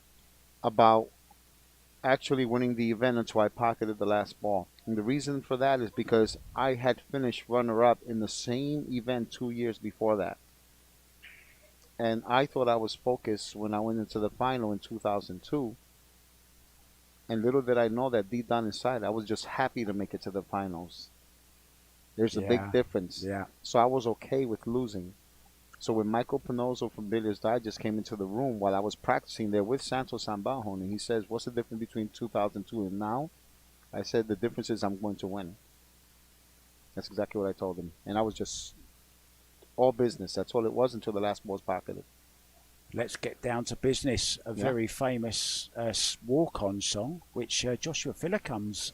about actually winning the event until I pocketed the last ball. And the reason for that is because I had finished runner-up in the same event 2 years before that. And I thought I was focused when I went into the final in 2002. And little did I know that deep down inside, I was just happy to make it to the finals. There's a big difference. Yeah. So I was okay with losing. So when Michael Pinozzo from Billiards Digest came into the room while I was practicing there with Santos Sambajon, and he says, "What's the difference between 2002 and now?" I said, "The difference is I'm going to win." That's exactly what I told him. And I was just all business. That's all it was until the last ball was pocketed. Let's get down to business. A very famous walk-on song, which Joshua Filler comes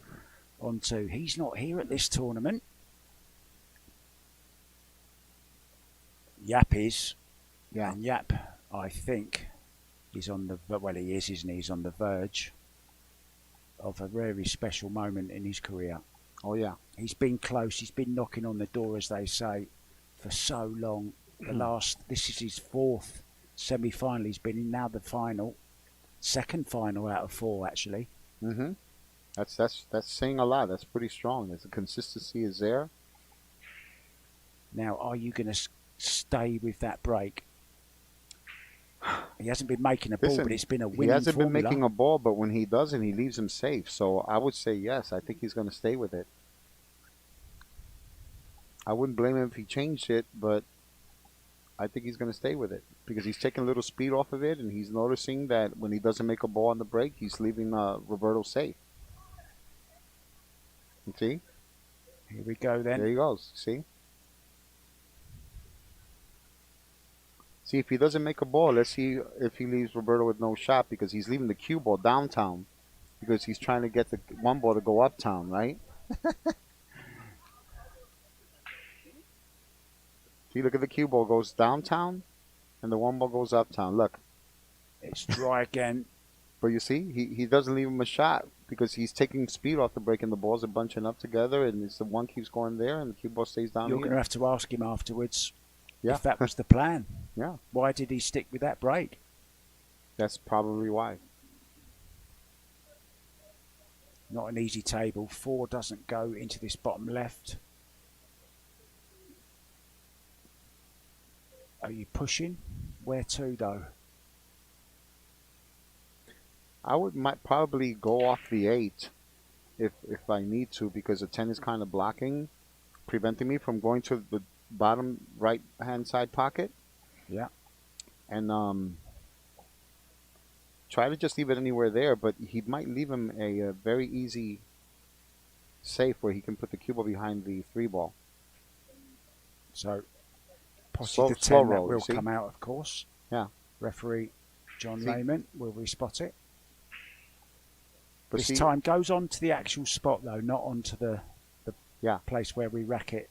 onto. He's not here at this tournament. Yapp is. Yeah. And Yapp, I think, is on the... Well, he is, isn't he? He's on the verge of a very special moment in his career. Oh, yeah. He's been close. He's been knocking on the door, as they say, for so long. This is his 4th semi-final. He's been in now the final. 2nd final out of 4, actually. Mm-hmm. That's saying a lot. That's pretty strong. The consistency is there. Now, are you going to stay with that break? He hasn't been making a ball, but it's been a winning He hasn't formula. been making a ball, but when he doesn't, he leaves him safe. So I would say yes. I think he's going to stay with it. I wouldn't blame him if he changed it, but I think he's going to stay with it because he's taking a little speed off of it, and he's noticing that when he doesn't make a ball on the break, he's leaving Roberto safe. You see? Here we go then. There he goes. See? See, if he doesn't make a ball, let's see if he leaves Roberto with no shot because he's leaving the cue ball downtown because he's trying to get the 1 ball to go uptown, right? See, look at the cue ball goes downtown and the 1 ball goes uptown. Look. It's dry again. But you see, he doesn't leave him a shot because he's taking speed off the break and the balls are bunching up together and it's the 1 keeps going there and the cue ball stays down You're here. going to have to ask him afterwards Yeah. if that was the plan. Yeah. Why did he stick with that break? That's probably why. Not an easy table. 4 doesn't go into this bottom left. Are you pushing? Where to, though? I might probably go off the 8 if I need to, because the 10 is kind of blocking, preventing me from going to the bottom right hand side pocket. Yeah. And try to just leave it anywhere there, but he might leave him a very easy safe where he can put the cue ball behind the 3-ball. So possibly the 10 slow that roll, will come out, of course. Yeah. Referee John Lehman, will we spot it? But this time goes on to the actual spot, though, not onto the place where we rack it.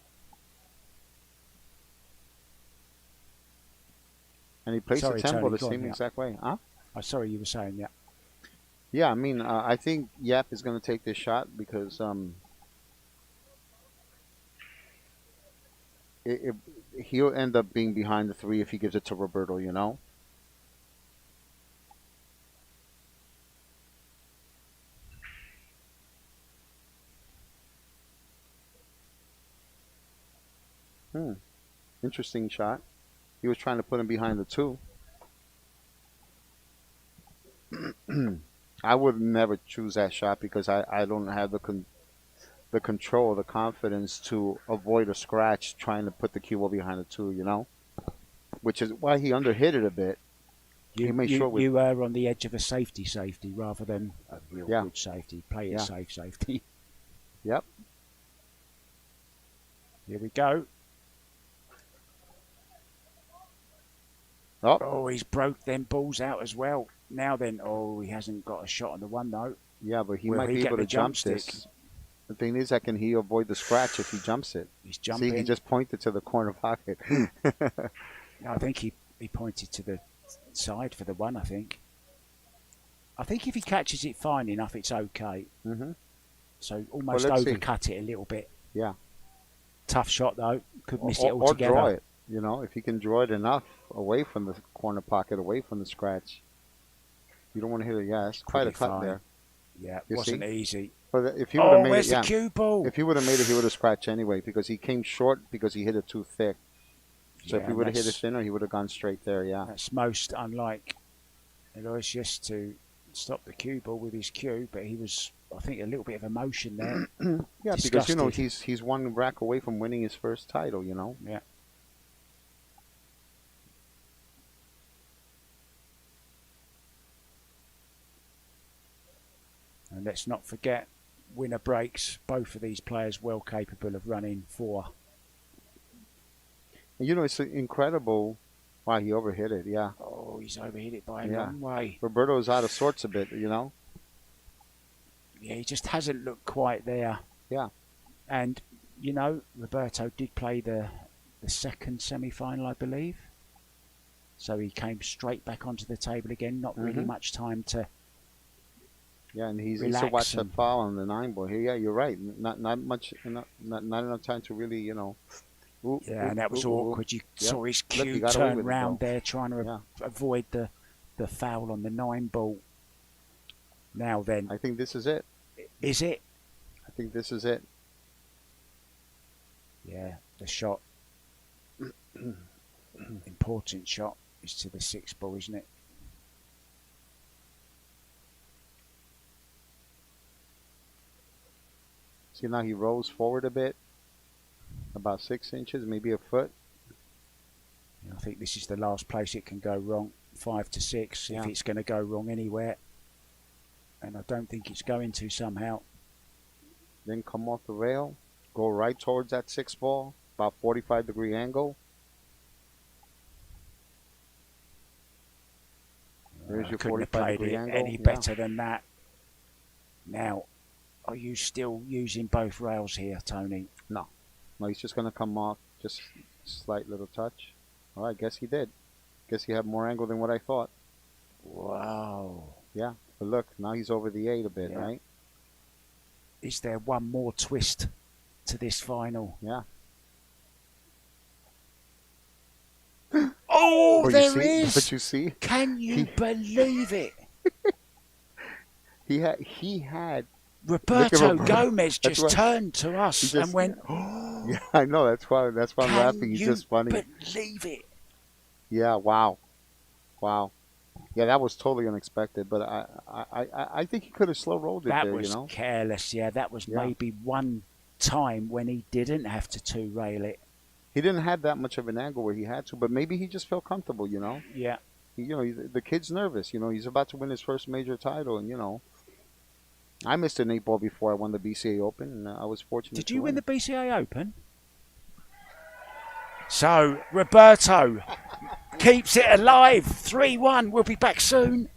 And he plays the tempo the same exact way. Huh? Oh, sorry, you were saying, yeah. Yeah, I mean, I think Yapp is going to take this shot because he'll end up being behind the 3 if he gives it to Roberto, you know? Interesting shot. He was trying to put him behind the 2. I would never choose that shot because I don't have the control, the confidence to avoid a scratch trying to put the cue ball behind the 2, you know? Which is why he underhit it a bit. You were on the edge of a safety rather than a real good safety. Play it safe safety. Yep. Here we go. Oh, he's broke them balls out as well. Now then, he hasn't got a shot on the 1 though. Yeah, but he might be able to jump this. The thing is, can he avoid the scratch if he jumps it? He's jumping. See, he just pointed to the corner pocket. I think he pointed to the side for the 1, I think. I think if he catches it fine enough, it's okay. So almost overcut it a little bit. Yeah. Tough shot, though. Could miss it altogether. Or draw it. You know, if he can draw it enough away from the corner pocket, away from the scratch. You don't want to hit it. Yeah, it's quite a cut there. Yeah, it wasn't easy. But if he would have made where's the cue ball? If he would have made it, he would have scratched anyway because he came short because he hit it too thick. So if he would have hit it thinner, he would have gone straight there, yeah. That's most unlike Aloysius to stop the cue ball with his cue, but he was, I think, a little bit of emotion there. Yeah, because, you know, he's 1 rack away from winning his first title, you know. Yeah. And let's not forget, winner breaks, both of these players well capable of running 4. You know, it's incredible. Wow, he overhit it, yeah. Oh, he's overhit it by a long way. Roberto's out of sorts a bit, you know. Yeah, he just hasn't looked quite there. Yeah. And, you know, Roberto did play the second semi-final, I believe. So he came straight back onto the table again. Not really much time to and he needs to watch that foul on the 9-ball here. Yeah, you're right. Not enough time to really, you know. And that was awkward. You saw his cue turn round there, trying to avoid the foul on the 9-ball. Now then, I think this is it. Is it? I think this is it. Yeah, the shot. Important shot is to the 6-ball, isn't it? See, now he rolls forward a bit, about 6 inches, maybe a foot. I think this is the last place it can go wrong, 5 to 6, if it's going to go wrong anywhere. And I don't think it's going to somehow. Then come off the rail, go right towards that 6-ball, about 45-degree angle. There's your 45-degree angle. Any better than that. Now, are you still using both rails here, Tony? No, he's just going to come off, just slight little touch. All right, guess he did. Guess he had more angle than what I thought. Wow. Yeah, but look, now he's over the 8 a bit, right? Is there one more twist to this final? Yeah. Oh, there is! But you see? Can you believe it? He had Roberto Gomez just turned to us and went, oh. Yeah, I know. That's why I'm laughing. He's just funny. Believe it? Yeah, wow. Yeah, that was totally unexpected, but I think he could have slow rolled it That there, was careless. Yeah, that was Yeah. maybe one time when he didn't have to two rail it. He didn't have that much of an angle where he had to, but maybe he just felt comfortable. Yeah. The kid's nervous. He's about to win his first major title, and I missed an 8 ball before I won the BCA Open, and I was fortunate Did to you win win the BCA Open? So, Roberto keeps it alive. 3-1. We'll be back soon.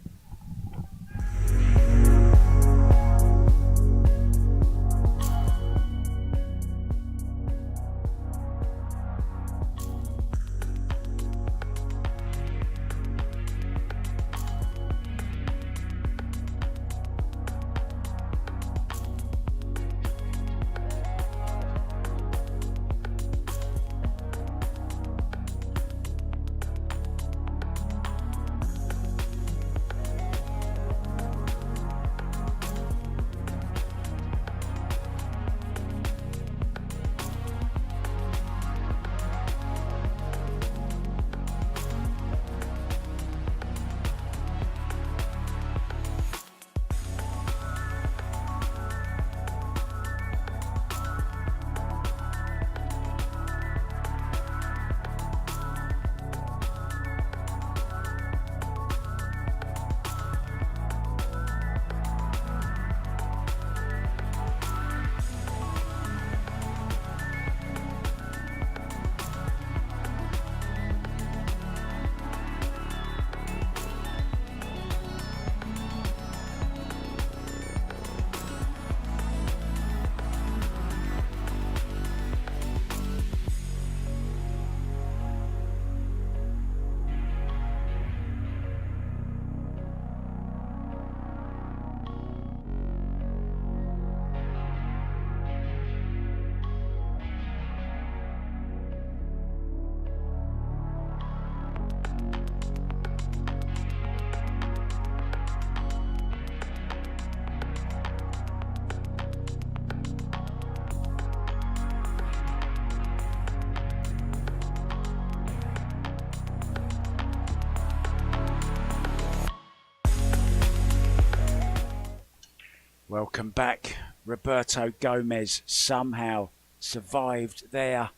Welcome back. Roberto Gomez somehow survived there.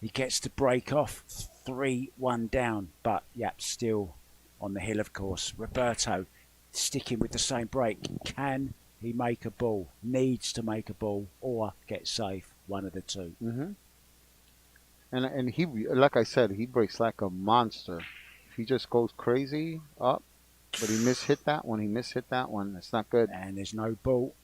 He gets to break off 3-1 down, but Yapp still on the hill, of course. Roberto sticking with the same break. Can he make a ball? Needs to make a ball or get safe. One of the two. Mm-hmm. And he, like I said, he breaks like a monster. If he just goes crazy up, but he mishit that one. He mishit that one. It's not good. And there's no ball.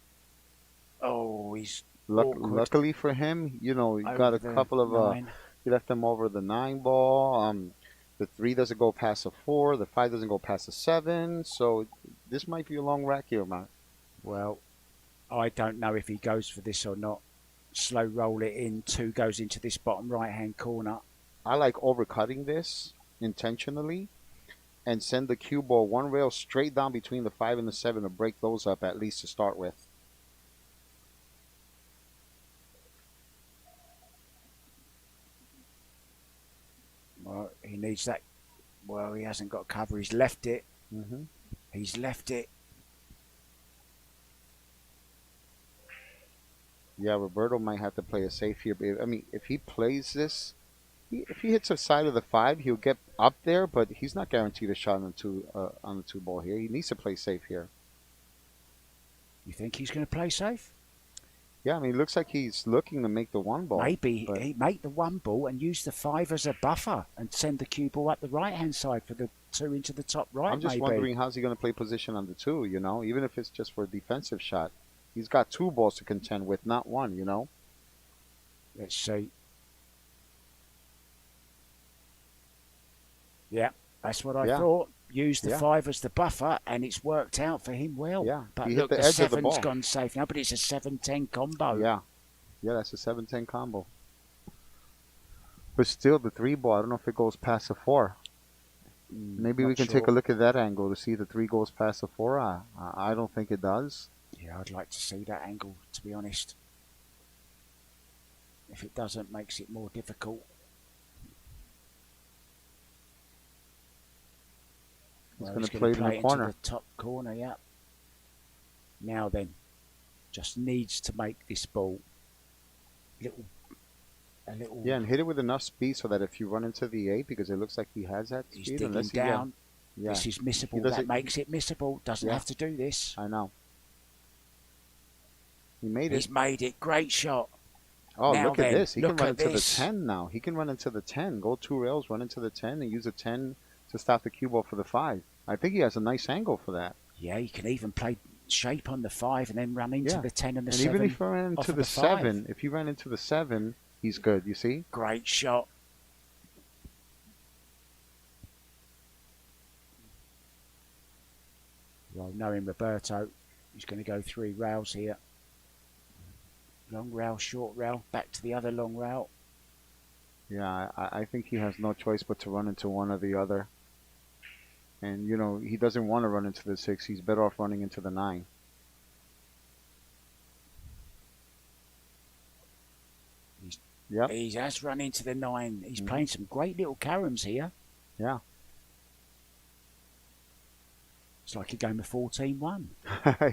Oh, he's luckily for him, he got a couple of. He left him over the 9 ball. The 3 doesn't go past the 4. The 5 doesn't go past the 7. So this might be a long rack here, Matt. Well, I don't know if he goes for this or not. Slow roll it in. 2 goes into this bottom right-hand corner. I like overcutting this intentionally and send the cue ball 1 rail straight down between the 5 and the 7 to break those up at least to start with. Well, he needs that. Well, he hasn't got cover. He's left it. Mm-hmm. He's left it. Yeah, Roberto might have to play it safe here. But I mean, if he plays this, if he hits the side of the 5, he'll get up there. But he's not guaranteed a shot on the 2 ball here. He needs to play safe here. You think he's going to play safe? Yeah, I mean, it looks like he's looking to make the 1 ball. Maybe he make the 1 ball and use the 5 as a buffer and send the cue ball up the right-hand side for the 2 into the top right. I'm just wondering how's he going to play position on the 2, even if it's just for a defensive shot. He's got 2 balls to contend with, not 1, Let's see. Yeah, that's what I thought. Use the 5 as the buffer, and it's worked out for him well. Yeah, but he look, hit the edge of the ball. 7's gone safe now, but it's a 7-10 combo. Yeah, that's a 7-10 combo. But still, the 3 ball, I don't know if it goes past the 4. Maybe we can take a look at that angle to see if the 3 goes past the 4. I don't think it does. Yeah, I'd like to see that angle, to be honest. If it doesn't, makes it more difficult. He's going to play it in the corner. Into the top corner, yeah. Now then, just needs to make this ball a little. Yeah, and hit it with enough speed so that if you run into the 8, because it looks like he has that speed. He's digging down. Yeah. This is missable. That makes it missable. Doesn't have to do this. I know. He made it. He's made it. Great shot. Oh, now look at this. He can run into the 10 now. He can run into the 10. Go 2 rails, run into the 10, and use a 10 to stop the cue ball for the 5. I think he has a nice angle for that. Yeah, he can even play shape on the 5 and then run into the 10 and the 7. And even if he ran into the 7, if he ran into the 7, he's good, you see? Great shot. Well, knowing Roberto, he's going to go 3 rails here. Long rail, short rail, back to the other long rail. Yeah, I think he has no choice but to run into one or the other. And, you know, he doesn't want to run into the 6. He's better off running into the 9. He has run into the 9. He's playing some great little caroms here. Yeah. It's like a game of 14-1.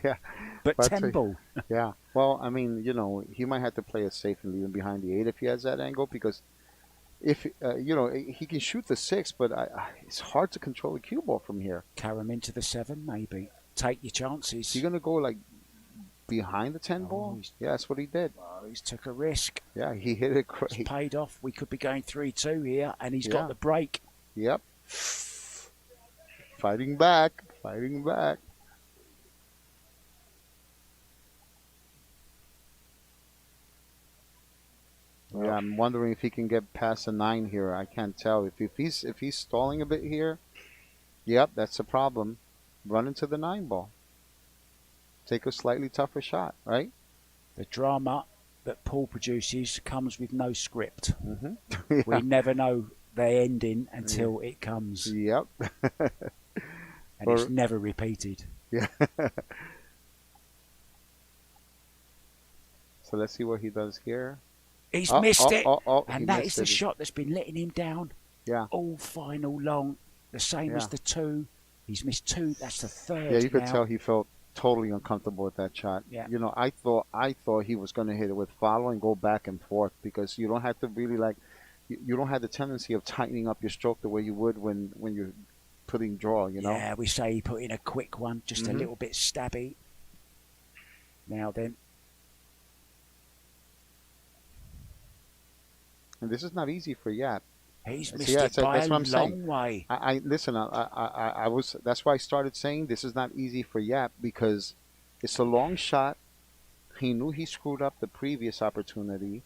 Yeah. But 10 ball. Yeah. Well, I mean, you know, he might have to play it safe and leave him behind the 8 if he has that angle, because if, you know, he can shoot the 6, but it's hard to control the cue ball from here. Carom into the 7, maybe. Take your chances. Is he going to go, like, behind the 10 ball? Yeah, that's what he did. Oh, he's took a risk. Yeah, he hit it great. It's paid off. We could be going 3-2 here, and he's got the break. Yep. Fighting back. Fighting back. Well, yeah, I'm wondering if he can get past a 9 here. I can't tell. If he's stalling a bit here, yep, that's a problem. Run into the 9 ball. Take a slightly tougher shot, right? The drama that Paul produces comes with no script. Yeah. We never know the ending until it comes. Yep. And it's never repeated. Yeah. So let's see what he does here. He's missed it. And that is the shot that's been letting him down. Yeah. All final long. The same as the 2. He's missed 2. That's the 3rd. Yeah, you could tell he felt totally uncomfortable with that shot. Yeah. You know, I thought he was going to hit it with follow and go back and forth, because you don't have to really, like, you don't have the tendency of tightening up your stroke the way you would when you're putting draw, you know? Yeah, we say he put in a quick one, just a little bit stabby. Now then. And this is not easy for Yapp. He's missed it by a long way. Listen, I was, that's why I started saying this is not easy for Yapp, because it's a long shot. He knew he screwed up the previous opportunity.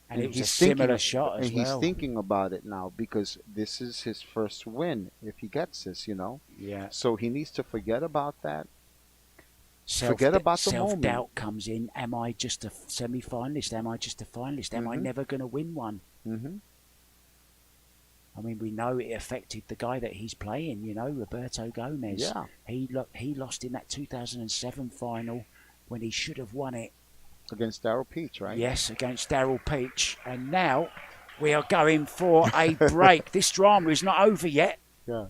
And it was a similar shot as well. And he's thinking about it now, because this is his first win if he gets this, you know? Yeah. So he needs to forget about that. Forget about the moment. Self-doubt comes in. Am I just a semi-finalist? Am I just a finalist? Am I never going to win one? I mean, we know it affected the guy that he's playing, you know, Roberto Gomez. Yeah. He lost in that 2007 final when he should have won it. Against Daryl Peach, right? Yes, against Daryl Peach. And now we are going for a break. This drama is not over yet. Yeah.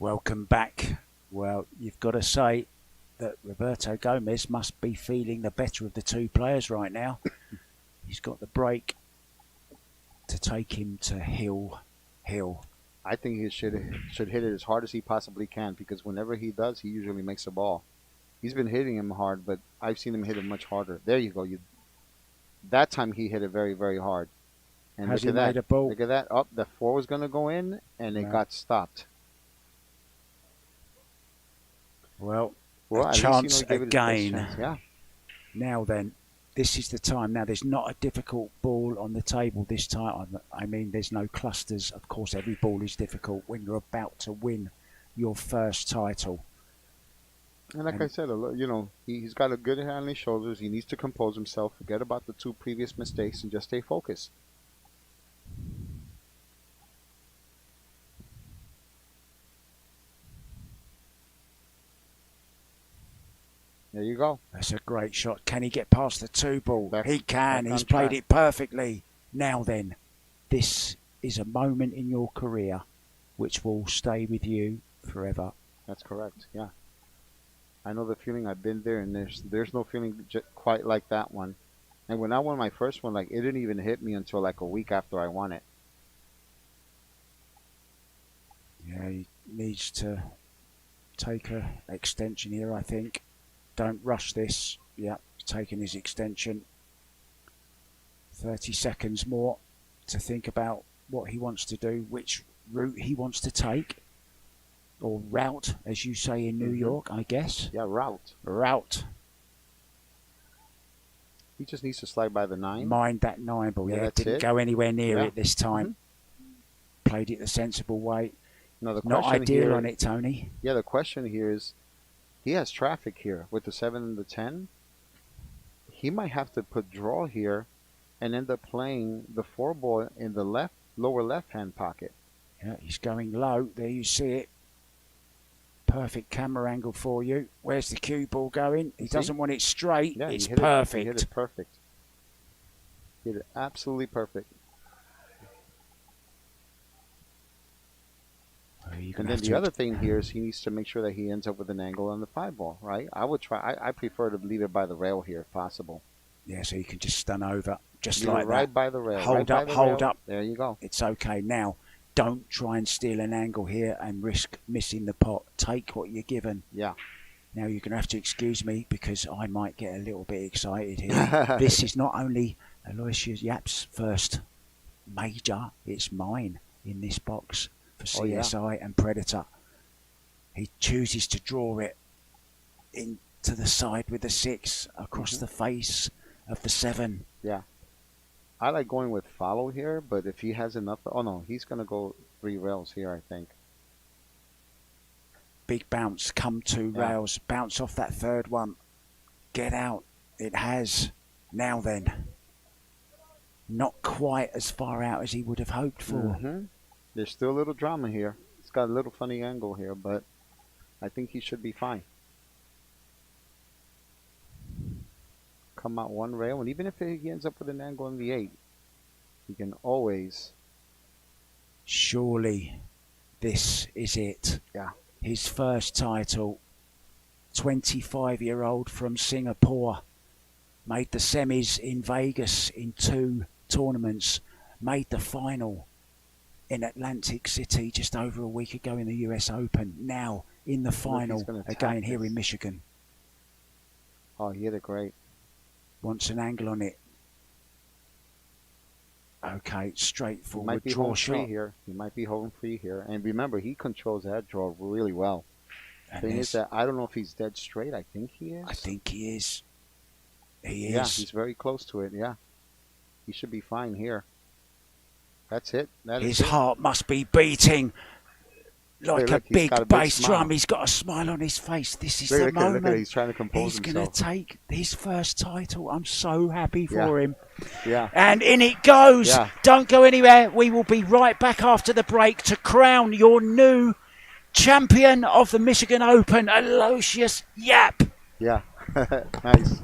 Welcome back. Well, you've got to say that Roberto Gomez must be feeling the better of the two players right now. He's got the break to take him to hill. I think he should hit it as hard as he possibly can, because whenever he does, he usually makes a ball. He's been hitting him hard, but I've seen him hit it much harder. There you go. That time he hit it very, very hard. And Has look he at made that. a ball? Look at that. Up, the 4 was going to go in, and it got stopped. Well, a chance again. Yeah. Now then, this is the time. Now, there's not a difficult ball on the table this time. I mean, there's no clusters. Of course, every ball is difficult when you're about to win your first title. And like I said, you know, he's got a good head on his shoulders. He needs to compose himself, forget about the 2 previous mistakes, and just stay focused. There you go. That's a great shot. Can he get past the 2 ball? He can. He's played it perfectly. Now then, this is a moment in your career which will stay with you forever. That's correct. Yeah. I know the feeling. I've been there, and there's no feeling quite like that one. And when I won my first one, like, it didn't even hit me until like a week after I won it. Yeah, he needs to take an extension here, I think. Don't rush this. Yeah, taking his extension. 30 seconds more to think about what he wants to do, which route he wants to take. Or route, as you say in New York, I guess. Yeah, route. Route. He just needs to slide by the 9. Mind that 9 ball. Yeah, didn't go anywhere near it this time. Played it the sensible way. No, the Not question ideal here, on it, Tony. Yeah, the question here is, he has traffic here with the 7 and the 10. He might have to put draw here and end up playing the 4 ball in the lower left-hand pocket. Yeah, he's going low. There you see it. Perfect camera angle for you. Where's the cue ball going? He doesn't want it straight. Yeah, it's perfect. He hit it perfect. He hit it absolutely perfect. And then the other thing here is he needs to make sure that he ends up with an angle on the 5 ball, right? I would try. I prefer to leave it by the rail here if possible. Yeah, so you can just stun over, just leave like it right that. by the rail. Hold up, hold up. There you go. It's okay. Now, don't try and steal an angle here and risk missing the pot. Take what you're given. Yeah. Now you're going to have to excuse me because I might get a little bit excited here. This is not only Aloysius Yapp's first major, it's mine in this box for CSI and Predator. He chooses to draw it into the side with the 6 across the face of the 7. Yeah. I like going with follow here, but if he has enough... Oh, no, he's going to go 3 rails here, I think. Big bounce, come 2 rails, bounce off that 3rd one. Get out. It has. Now then. Not quite as far out as he would have hoped for. There's still a little drama here. It's got a little funny angle here, but I think he should be fine. Come out 1 rail, and even if he ends up with an angle on the 8, he can always... Surely this is it. Yeah. His first title. 25-year-old from Singapore. Made the semis in Vegas in 2 tournaments. Made the final in Atlantic City just over a week ago in the US Open. Now in the final again here in Michigan. Oh, he hit it great. Wants an angle on it. Okay, straightforward he might be draw home shot. free here. He might be home free here. And remember, he controls that draw really well. The thing is that I don't know if he's dead straight. I think he is. I think he is. He is. Yeah, he's very close to it. Yeah. He should be fine here. That's it. His heart must be beating like a big bass drum. He's got a smile on his face. This is the moment. Look at it. He's trying to compose himself. He's going to take his first title. I'm so happy for him. Yeah. And in it goes. Yeah. Don't go anywhere. We will be right back after the break to crown your new champion of the Michigan Open, Aloysius Yapp. Yeah. Nice.